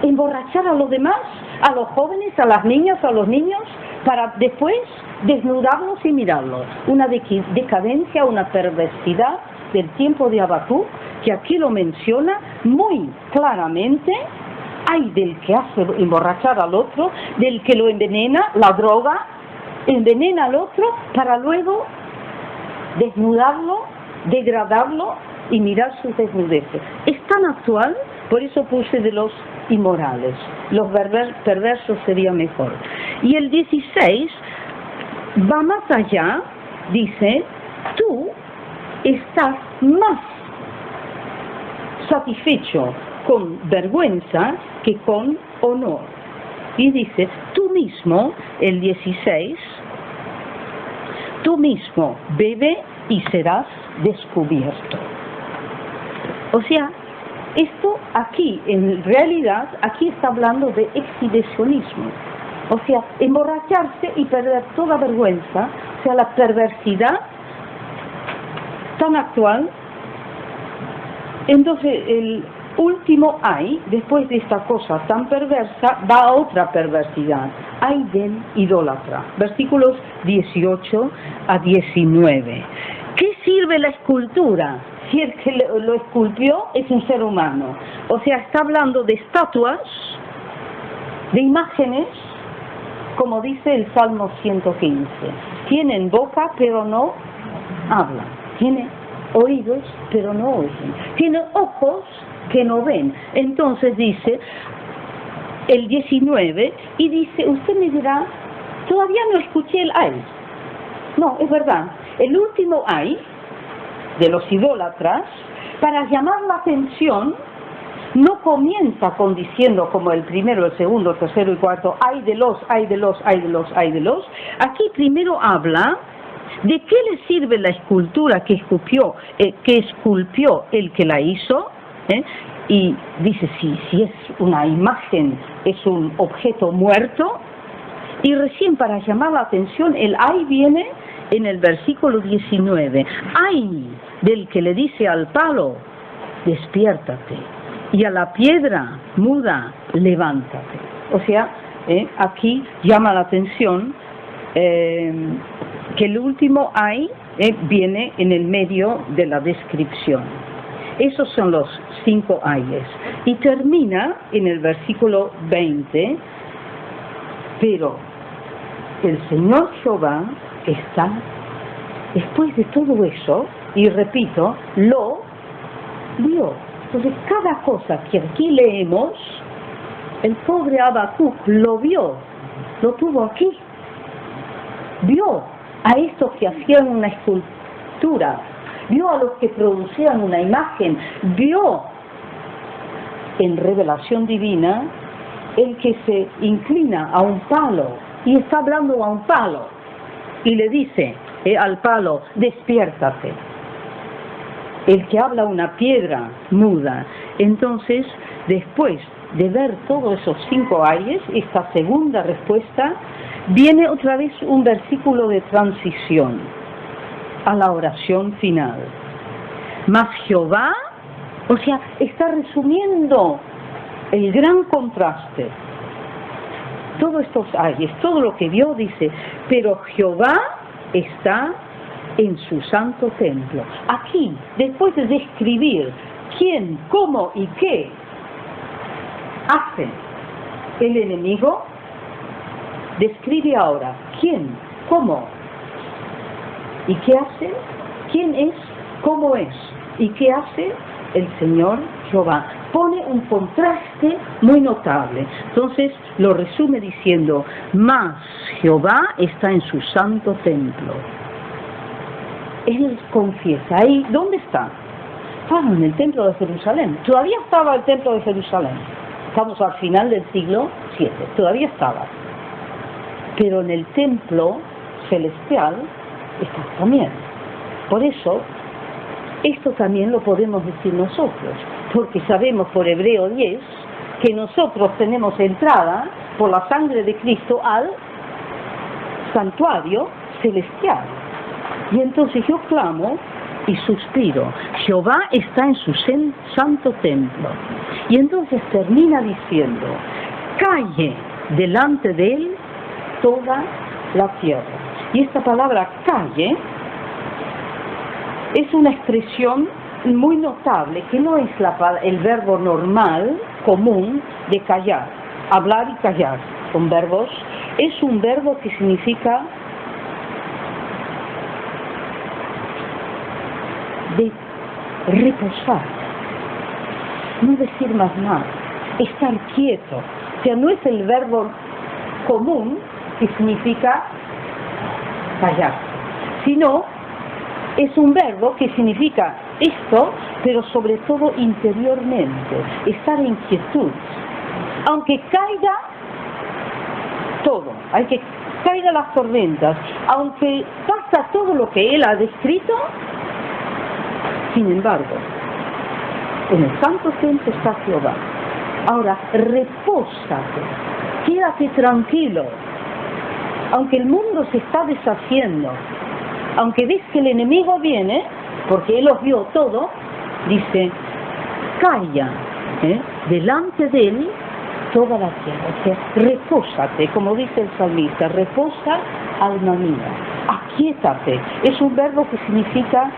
Emborrachar a los demás, a los jóvenes, a las niñas, a los niños, para después desnudarlos y mirarlos. Una decadencia, una perversidad del tiempo de Habacuc, que aquí lo menciona muy claramente. Hay del que hace emborrachar al otro, del que lo envenena, la droga, envenena al otro para luego desnudarlo, degradarlo y mirar sus desnudeces. Es tan actual, por eso puse de los inmorales. Los perversos sería mejor. Y el 16 va más allá, dice, tú estás más satisfecho con vergüenza que con honor. Y dice, tú mismo, el 16, tú mismo bebe y serás descubierto. O sea, esto aquí, en realidad, aquí está hablando de exhibicionismo. O sea, emborracharse y perder toda vergüenza, o sea, la perversidad tan actual. Entonces el último ay, después de esta cosa tan perversa, va a otra perversidad. Ay del idólatra. Versículos 18 a 19. ¿Qué sirve la escultura? Si el que lo esculpió es un ser humano. O sea, está hablando de estatuas, de imágenes, como dice el Salmo 115. Tienen boca pero no hablan. Tienen oídos pero no oyen. Tienen ojos que no ven. Entonces dice el 19 y dice, usted me dirá, todavía no escuché el ay. No, es verdad. El último ay de los idólatras, para llamar la atención, no comienza con diciendo como el primero, el segundo, el tercero y cuarto, ay de los, ay de los, ay de los, ay de los. Aquí primero habla de qué le sirve la escultura que esculpió el que la hizo, y dice si es una imagen, es un objeto muerto, y recién para llamar la atención el ay viene en el versículo 19. Ay del que le dice al palo, despiértate, y a la piedra muda, levántate. O sea, aquí llama la atención que el último ay viene en el medio de la descripción. Esos son los 5 ayes. Y termina en el versículo 20, pero el Señor Jehová está, después de todo eso, y repito, lo vio. Entonces, cada cosa que aquí leemos, el pobre Habacuc lo vio, lo tuvo aquí. Vio a estos que hacían una escultura, vio a los que producían una imagen, vio en revelación divina el que se inclina a un palo y está hablando a un palo y le dice al palo, despiértate. El que habla a una piedra muda. Entonces, después de ver todos esos 5 ayes, esta segunda respuesta, viene otra vez un versículo de transición a la oración final. Mas Jehová, o sea, está resumiendo el gran contraste. Todos estos ayes, todo lo que vio, dice, pero Jehová está en su santo templo. Aquí, después de describir quién, cómo y qué hace el enemigo, describe ahora quién, cómo y qué hace, quién es, cómo es y qué hace el Señor Jehová. Pone un contraste muy notable. Entonces lo resume diciendo, mas Jehová está en su santo templo. Él confiesa, ahí, ¿dónde está? Estaba en el templo de Jerusalén. Todavía estaba el templo de Jerusalén. Estamos al final del siglo VII. Todavía estaba. Pero en el templo celestial está también. Por eso, esto también lo podemos decir nosotros. Porque sabemos por Hebreo 10 que nosotros tenemos entrada por la sangre de Cristo al santuario celestial. Y entonces yo clamo y suspiro, Jehová está en su santo templo. Y entonces termina diciendo, calle delante de él toda la tierra. Y esta palabra calle es una expresión muy notable, que no es el verbo normal, común, de callar, hablar y callar, son verbos, es un verbo que significa de reposar, no decir más nada, estar quieto. O sea, no es el verbo común que significa callar, sino es un verbo que significa esto, pero sobre todo interiormente, estar en quietud. Aunque caiga todo, aunque caigan las tormentas, aunque pasa todo lo que él ha descrito, sin embargo, en el santo templo está Jehová. Ahora, repósate, quédate tranquilo. Aunque el mundo se está deshaciendo, aunque ves que el enemigo viene, porque él los vio todo, dice, calla, delante de él toda la tierra. O sea, repósate, como dice el salmista, reposa alma mía, aquíétate. Es un verbo que significa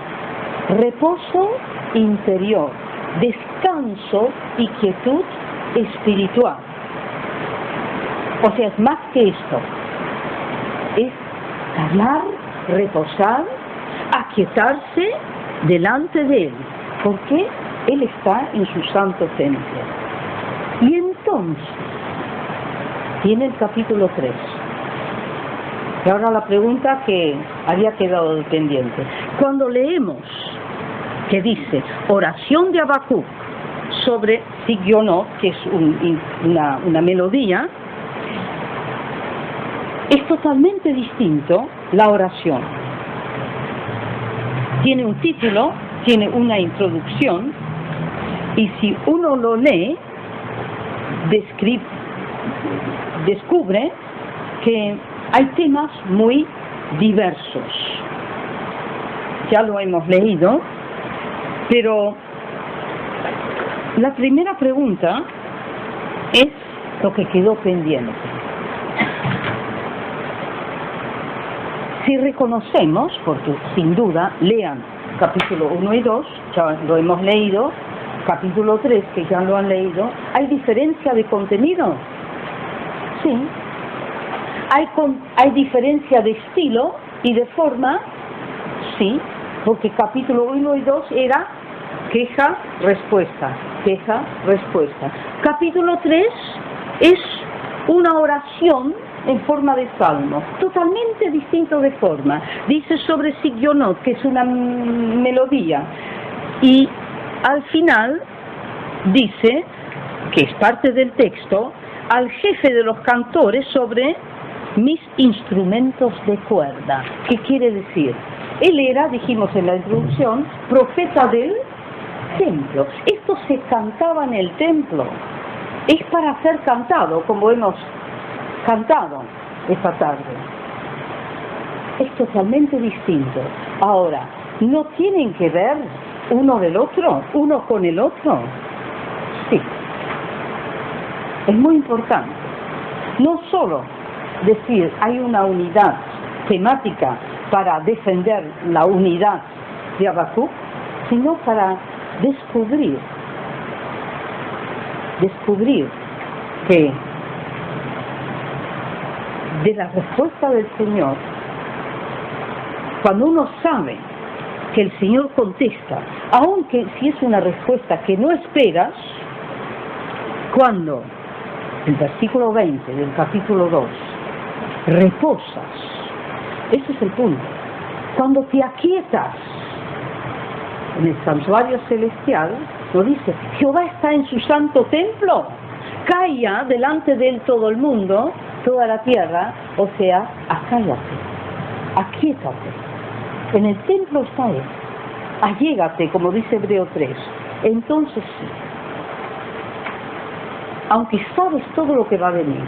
reposo interior, descanso y quietud espiritual. O sea, es más que esto. Es hablar, reposar, aquietarse delante de él, porque él está en su santo templo. Y entonces tiene el capítulo 3. Y ahora la pregunta que había quedado pendiente. Cuando leemos que dice oración de Habacuc sobre Sigionot, que es una melodía, es totalmente distinto la oración. Tiene un título, tiene una introducción, y si uno lo lee, descubre que hay temas muy diversos. Ya lo hemos leído, pero la primera pregunta es lo que quedó pendiente. Si reconocemos, porque sin duda, lean capítulo 1 y 2, ya lo hemos leído, capítulo 3, que ya lo han leído, ¿hay diferencia de contenido? Sí. ¿Hay diferencia de estilo y de forma? Sí, porque capítulo 1 y 2 era queja, respuesta, queja, respuesta. Capítulo 3 es una oración en forma de salmo, totalmente distinto de forma. Dice sobre Sigionot, que es una melodía, y al final dice, que es parte del texto, al jefe de los cantores sobre mis instrumentos de cuerda. ¿Qué quiere decir? Él era, dijimos en la introducción, profeta del templo. Esto se cantaba en el templo. Es para ser cantado, como hemos cantado esta tarde. Es totalmente distinto. Ahora, ¿no tienen que ver uno del otro? ¿Uno con el otro? Sí. Es muy importante. No solo decir hay una unidad temática para defender la unidad de Habacuc, sino para descubrir que de la respuesta del Señor, cuando uno sabe que el Señor contesta, aunque si es una respuesta que no esperas, cuando el versículo 20 del capítulo 2, reposas, ese es el punto, cuando te aquietas en el santuario celestial, lo dice, Jehová está en su santo templo, calla delante de él todo el mundo, toda la tierra, o sea, acállate, aquíétate, en el templo está él, allégate, como dice Hebreo 3, entonces sí, aunque sabes todo lo que va a venir,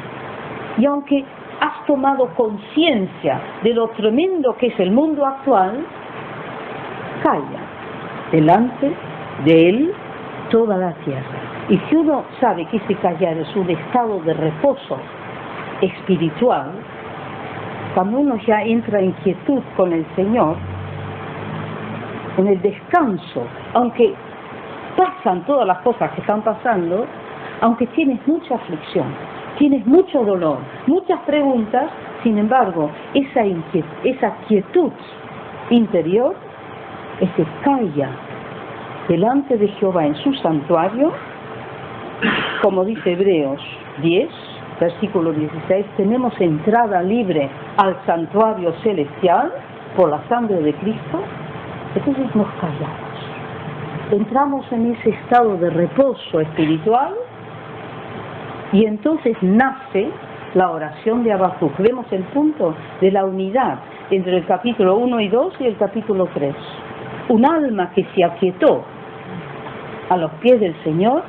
y aunque has tomado conciencia de lo tremendo que es el mundo actual, calla delante de él toda la tierra. Y si uno sabe que ese callar es un estado de reposo espiritual, cuando uno ya entra en quietud con el Señor, en el descanso, aunque pasan todas las cosas que están pasando, aunque tienes mucha aflicción, tienes mucho dolor, muchas preguntas, sin embargo, esa quietud interior, ese calla delante de Jehová en su santuario, como dice Hebreos 10, versículo 16, tenemos entrada libre al santuario celestial por la sangre de Cristo. Entonces nos callamos, entramos en ese estado de reposo espiritual y entonces nace la oración de Habacuc. Vemos el punto de la unidad entre el capítulo 1 y 2 y el capítulo 3. Un alma que se aquietó a los pies del Señor,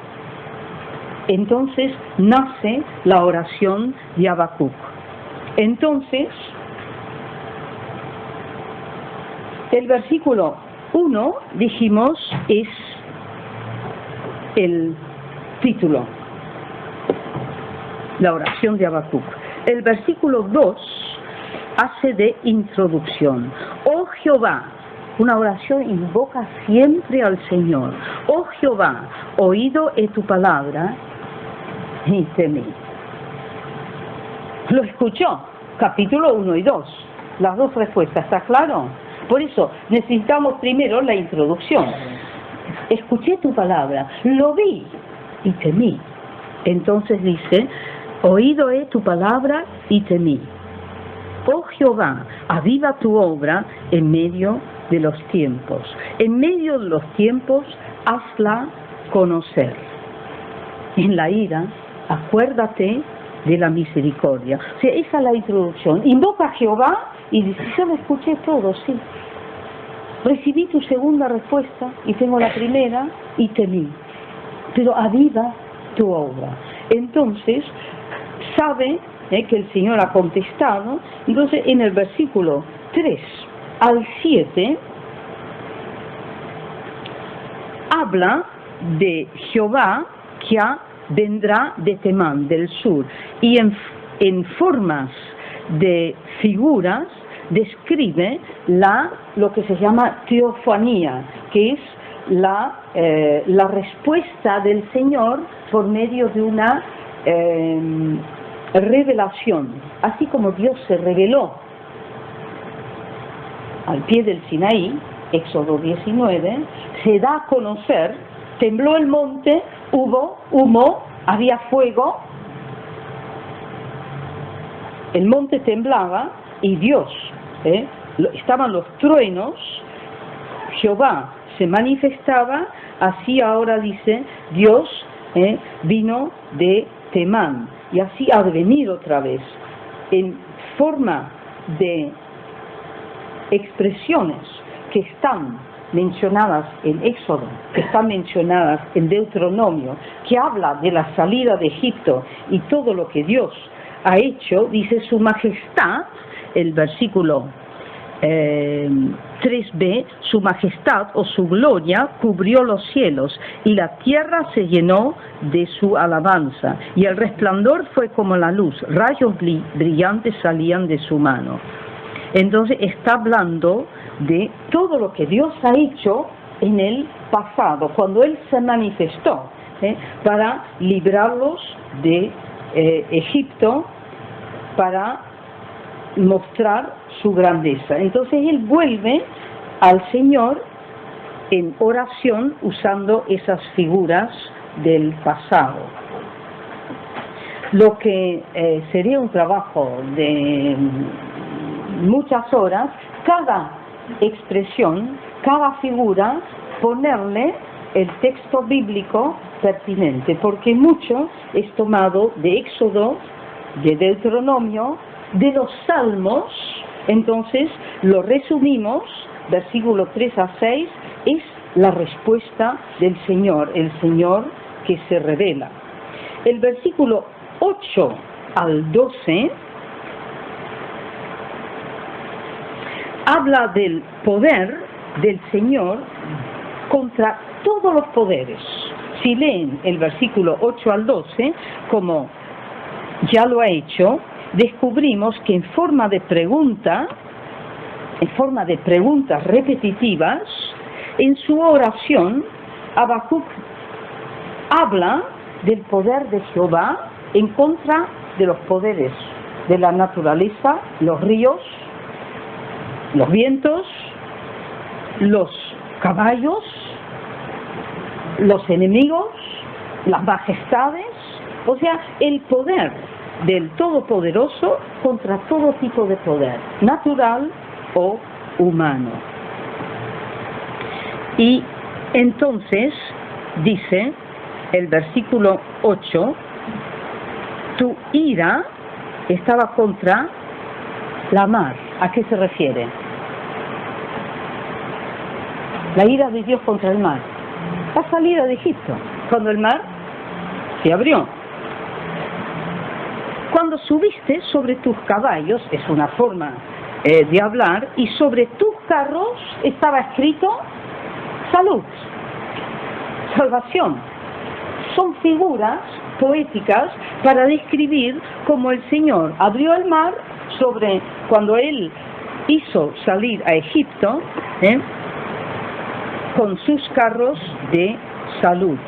entonces nace la oración de Habacuc. Entonces, el versículo 1, dijimos, es el título, la oración de Habacuc. El versículo 2 hace de introducción. Oh Jehová, una oración invoca siempre al Señor. Oh Jehová, oído he tu palabra y temí. Lo escuchó, capítulo 1 y 2, las dos respuestas, ¿está claro? Por eso necesitamos primero la introducción. Escuché tu palabra, lo vi y temí. Entonces dice, oído he tu palabra y temí. Oh Jehová, aviva tu obra en medio de los tiempos. En medio de los tiempos, hazla conocer. En la ira, acuérdate de la misericordia. O sea, esa es la introducción. Invoca a Jehová y dice, yo lo escuché todo, sí. Recibí tu segunda respuesta y tengo la primera y temí. Pero aviva tu obra. Entonces, sabe que el Señor ha contestado. Entonces, en el versículo 3 al 7, habla de Jehová que vendrá de Temán, del sur, y en formas de figuras describe lo que se llama teofanía, que es la respuesta del Señor por medio de una revelación, así como Dios se reveló al pie del Sinaí, Éxodo 19, se da a conocer, tembló el monte, hubo humo, había fuego, el monte temblaba y Dios, estaban los truenos, Jehová se manifestaba, así ahora dice Dios vino de Temán, y así ha de venir otra vez, en forma de expresiones que están mencionadas en Éxodo, que están mencionadas en Deuteronomio, que habla de la salida de Egipto y todo lo que Dios ha hecho. Dice su majestad, el versículo 3b, su majestad o su gloria cubrió los cielos y la tierra se llenó de su alabanza y el resplandor fue como la luz, rayos brillantes salían de su mano. Entonces está hablando de todo lo que Dios ha hecho en el pasado, cuando Él se manifestó para librarlos de Egipto, para mostrar su grandeza. Entonces Él vuelve al Señor en oración usando esas figuras del pasado. Lo que sería un trabajo de muchas horas, cada expresión, cada figura, ponerle el texto bíblico pertinente, porque mucho es tomado de Éxodo, de Deuteronomio, de los Salmos. Entonces lo resumimos, versículo 3 a 6, es la respuesta del Señor, el Señor que se revela. El versículo 8 al 12 habla del poder del Señor contra todos los poderes. Si leen el versículo 8 al 12, como ya lo ha hecho, descubrimos que en forma de preguntas repetitivas, en su oración, Habacuc habla del poder de Jehová en contra de los poderes de la naturaleza, los ríos, los vientos, los caballos, los enemigos, las majestades, o sea, el poder del Todopoderoso contra todo tipo de poder, natural o humano. Y entonces dice el versículo 8, tu ira estaba contra la mar. ¿A qué se refiere? La ira de Dios contra el mar. La salida de Egipto, cuando el mar se abrió. Cuando subiste sobre tus caballos, es una forma de hablar, y sobre tus carros estaba escrito salud, salvación. Son figuras poéticas para describir cómo el Señor abrió el mar sobre cuando Él hizo salir a Egipto con sus carros de salud.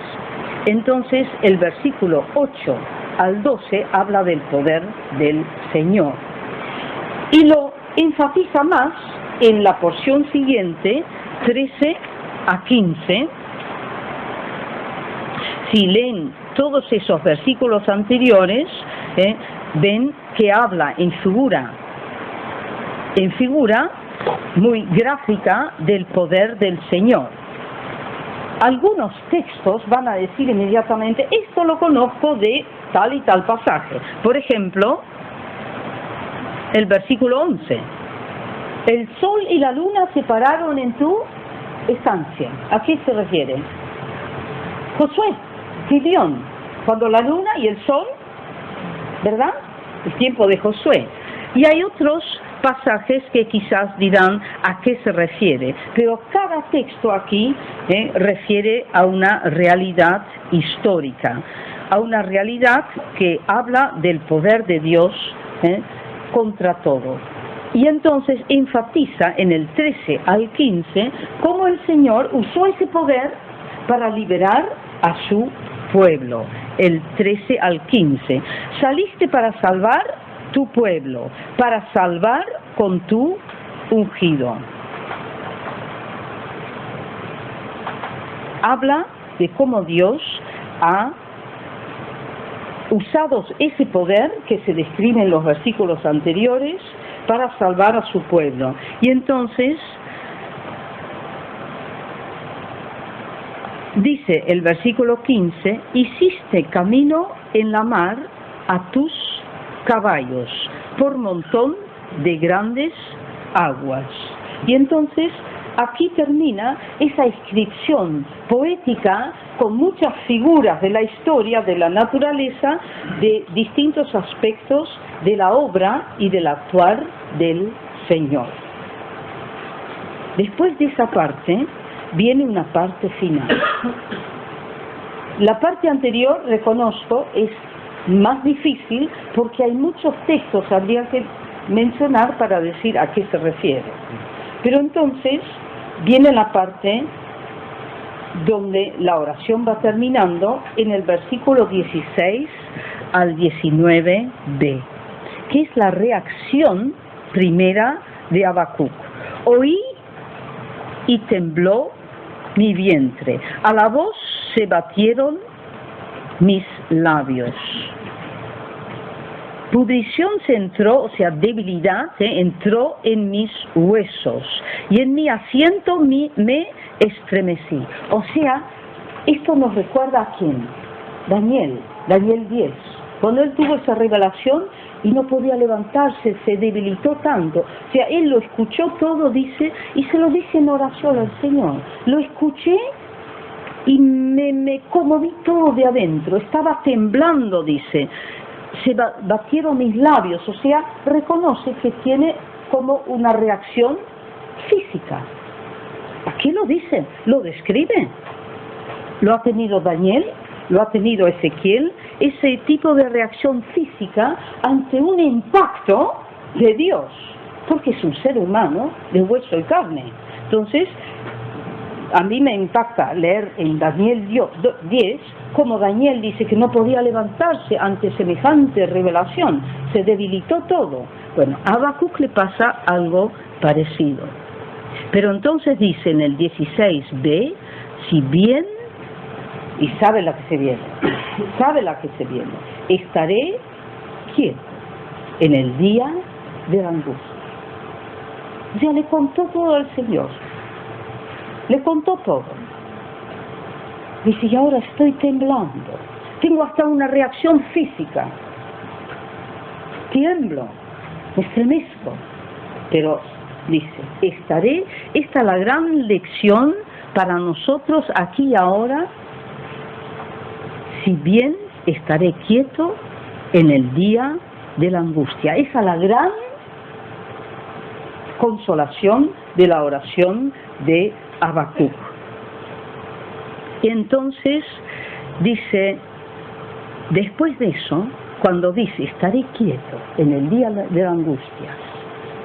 Entonces el versículo 8 al 12 habla del poder del Señor. Y lo enfatiza más en la porción siguiente, 13 a 15. Si leen todos esos versículos anteriores, ven que habla en figura muy gráfica del poder del Señor. Algunos textos van a decir inmediatamente, esto lo conozco de tal y tal pasaje. Por ejemplo, el versículo 11. El sol y la luna se pararon en tu estancia. ¿A qué se refiere? Josué, Gideón, cuando la luna y el sol, ¿verdad? El tiempo de Josué. Y hay otros pasajes que quizás dirán a qué se refiere, pero cada texto aquí refiere a una realidad histórica, a una realidad que habla del poder de Dios contra todo. Y entonces enfatiza en el 13 al 15 cómo el Señor usó ese poder para liberar a su pueblo. el 13 al 15. Saliste para salvar tu pueblo, para salvar con tu ungido. Habla de cómo Dios ha usado ese poder que se describe en los versículos anteriores para salvar a su pueblo. Y entonces dice el versículo 15, hiciste camino en la mar a tus caballos por montón de grandes aguas. Y entonces aquí termina esa inscripción poética con muchas figuras de la historia, de la naturaleza, de distintos aspectos de la obra y del actuar del Señor. Después de esa parte viene una parte final. La parte anterior, reconozco, es más difícil porque hay muchos textos, habría que mencionar para decir a qué se refiere. Pero entonces viene la parte donde la oración va terminando en el versículo 16 al 19b, que es la reacción primera de Habacuc. Oí y tembló mi vientre, a la voz se batieron mis labios. Pudrición se entró, o sea, debilidad entró en mis huesos y en mi asiento me estremecí. O sea, esto nos recuerda a quién? Daniel 10. Cuando él tuvo esa revelación y no podía levantarse, se debilitó tanto. O sea, él lo escuchó todo, dice, y se lo dice en oración al Señor. Lo escuché y me conmoví todo de adentro. Estaba temblando, dice. Se batieron mis labios, o sea, reconoce que tiene como una reacción física. Aquí lo dice, lo describe. Lo ha tenido Daniel, lo ha tenido Ezequiel, ese tipo de reacción física ante un impacto de Dios, porque es un ser humano de hueso y carne. Entonces, a mí me impacta leer en Daniel 10 como Daniel dice que no podía levantarse ante semejante revelación, se debilitó todo. Bueno, a Habacuc le pasa algo parecido. Pero entonces dice en el 16b, si bien, y sabe la que se viene, estaré quieto en el día de la angustia. Ya le contó todo al Señor. Le contó todo. Dice, y ahora estoy temblando. Tengo hasta una reacción física. Tiemblo, me estremezco. Pero, dice, esta es la gran lección para nosotros aquí y ahora. Si bien estaré quieto en el día de la angustia. Esa es la gran consolación de la oración de Habacuc. Y entonces dice, después de eso, cuando dice estaré quieto en el día de la angustia,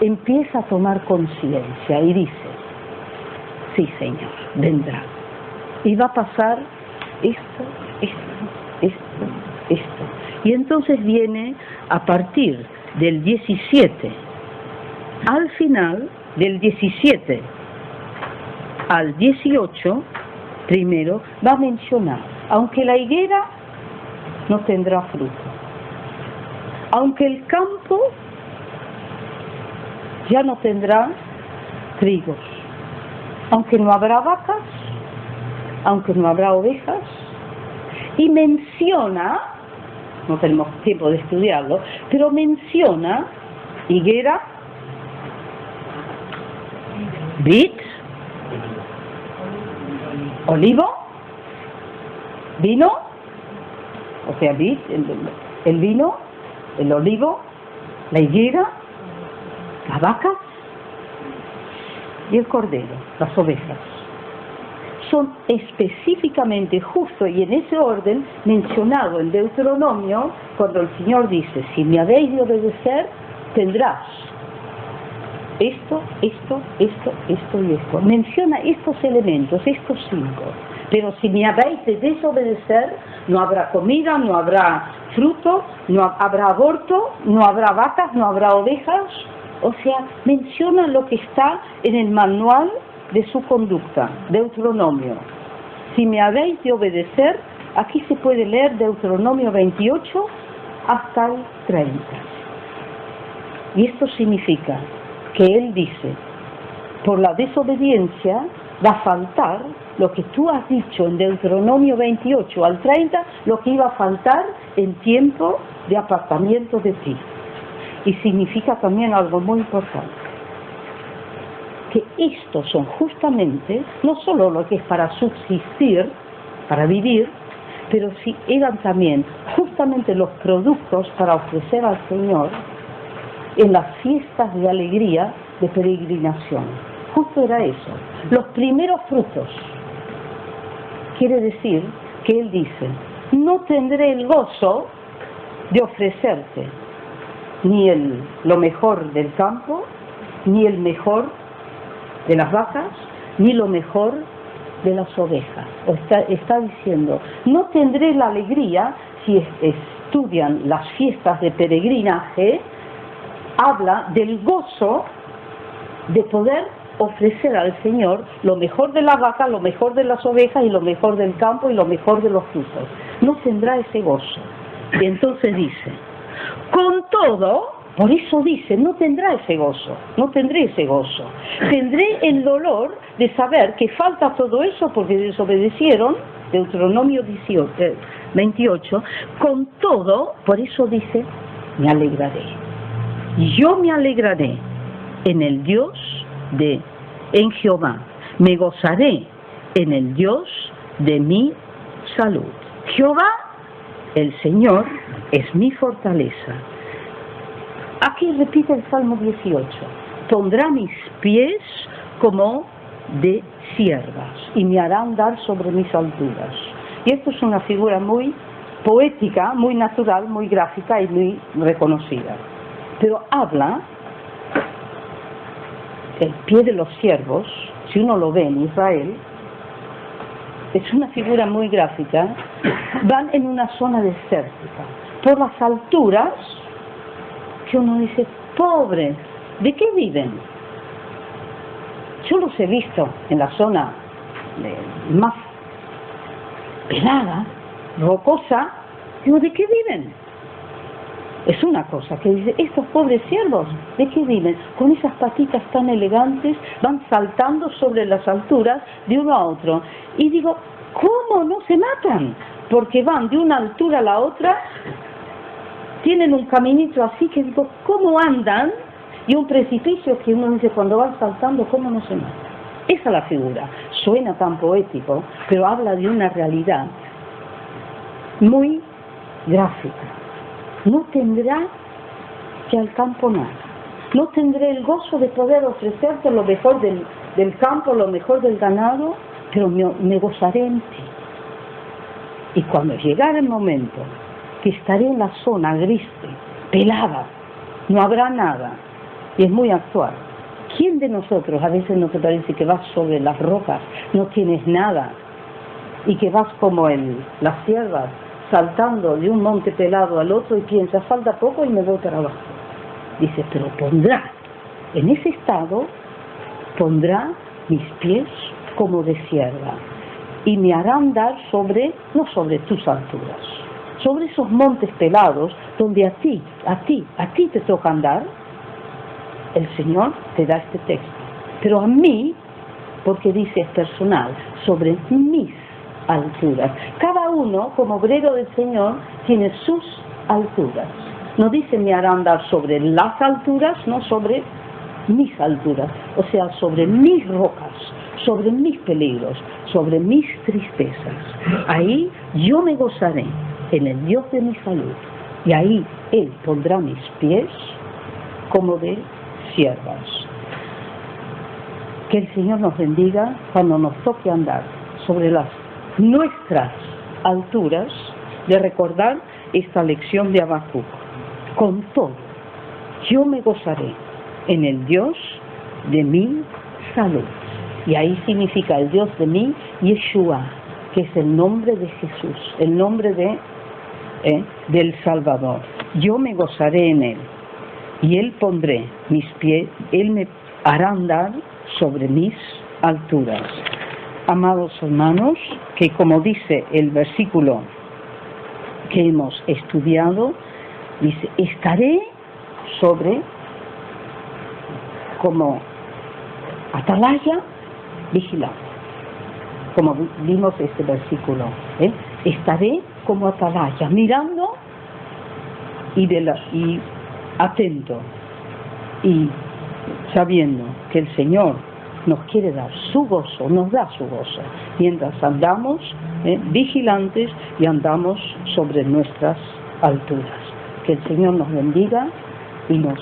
empieza a tomar conciencia y dice, sí Señor, vendrá. Y va a pasar esto. Y entonces viene a partir del 17, al final del 17 al 18, primero va a mencionar, aunque la higuera no tendrá fruto, aunque el campo ya no tendrá trigos, aunque no habrá vacas, aunque no habrá ovejas, y menciona, no tenemos tiempo de estudiarlo, pero menciona higuera, vid, olivo, vino, o sea, vid, el vino, el olivo, la higuera, las vacas y el cordero, las ovejas. Son específicamente, justo y en ese orden, mencionado en Deuteronomio, cuando el Señor dice, si me habéis de obedecer, tendrás esto y esto. Menciona estos elementos, estos 5. Pero si me habéis de desobedecer, no habrá comida, no habrá fruto, no habrá aborto, no habrá vacas, no habrá ovejas. O sea, menciona lo que está en el manual de su conducta, Deuteronomio. Si me habéis de obedecer, aquí se puede leer Deuteronomio 28 hasta el 30. Y esto significa que él dice, por la desobediencia va a faltar lo que tú has dicho en Deuteronomio 28 al 30, lo que iba a faltar en tiempo de apartamiento de ti. Y significa también algo muy importante, que estos son justamente, no solo lo que es para subsistir, para vivir, pero sí eran también justamente los productos para ofrecer al Señor en las fiestas de alegría de peregrinación. Justo era eso, los primeros frutos. Quiere decir que él dice, no tendré el gozo de ofrecerte ni lo mejor del campo, ni el mejor de las vacas, ni lo mejor de las ovejas. Está diciendo, no tendré la alegría, si estudian las fiestas de peregrinaje, habla del gozo de poder ofrecer al Señor lo mejor de la vaca, lo mejor de las ovejas y lo mejor del campo y lo mejor de los frutos. No tendrá ese gozo. Y entonces dice, con todo, por eso dice, no tendrá ese gozo, no tendré ese gozo. Tendré el dolor de saber que falta todo eso porque desobedecieron, Deuteronomio 28, con todo, por eso dice, me alegraré. Yo me alegraré en el Dios en Jehová, me gozaré en el Dios de mi salud. Jehová, el Señor, es mi fortaleza. Aquí repite el Salmo 18, pondrá mis pies como de siervas y me hará andar sobre mis alturas. Y esto es una figura muy poética, muy natural, muy gráfica y muy reconocida. Pero habla, el pie de los siervos, si uno lo ve en Israel, es una figura muy gráfica, van en una zona desértica, por las alturas, que uno dice, pobres, ¿de qué viven? Yo los he visto en la zona más pelada, rocosa, digo, ¿de qué viven? Es una cosa que dice, estos pobres siervos, ¿de qué viven? Con esas patitas tan elegantes, van saltando sobre las alturas de uno a otro. Y digo, ¿cómo no se matan? Porque van de una altura a la otra, tienen un caminito así que digo, ¿cómo andan? Y un precipicio que uno dice, cuando van saltando, ¿cómo no se matan? Esa es la figura. Suena tan poético, pero habla de una realidad muy gráfica. No tendrá que al campo nada. No tendré el gozo de poder ofrecerte lo mejor del campo, lo mejor del ganado, pero me gozaré en ti. Y cuando llegara el momento que estaré en la zona agreste, pelada, no habrá nada, y es muy actual. ¿Quién de nosotros a veces no te parece que vas sobre las rocas, no tienes nada, y que vas como las siervas, saltando de un monte pelado al otro y piensas, falta poco y me voy para abajo? Dice, pero pondrá, en ese estado, pondrá mis pies como de sierva y me hará andar no sobre tus alturas, sobre esos montes pelados donde a ti te toca andar. El Señor te da este texto, pero a mí, porque dice es personal, sobre mis alturas. Cada uno, como obrero del Señor, tiene sus alturas. No dice me hará andar sobre las alturas, no sobre mis alturas, o sea, sobre mis rocas, sobre mis peligros, sobre mis tristezas. Ahí yo me gozaré en el Dios de mi salud, y ahí Él pondrá mis pies como de siervas. Que el Señor nos bendiga cuando nos toque andar sobre nuestras alturas, de recordar esta lección de Habacuc. Con todo, yo me gozaré en el Dios de mi salud. Y ahí significa el Dios de mi Yeshua, que es el nombre de Jesús, el nombre del Salvador. Yo me gozaré en Él, y Él pondré mis pies, Él me hará andar sobre mis alturas. Amados hermanos, que como dice el versículo que hemos estudiado, dice, estaré sobre, como atalaya, vigilante. Como vimos este versículo, estaré como atalaya, mirando y atento, y sabiendo que el Señor nos quiere dar su gozo, nos da su gozo, mientras andamos vigilantes y andamos sobre nuestras alturas. Que el Señor nos bendiga y nos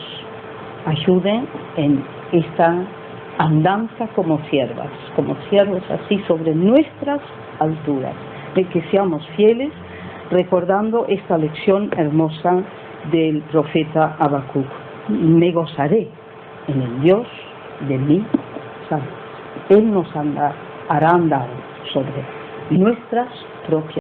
ayude en esta andanza como siervos así sobre nuestras alturas, de que seamos fieles recordando esta lección hermosa del profeta Habacuc. Me gozaré en el Dios de mi salud. Él nos hará andar sobre nuestras propias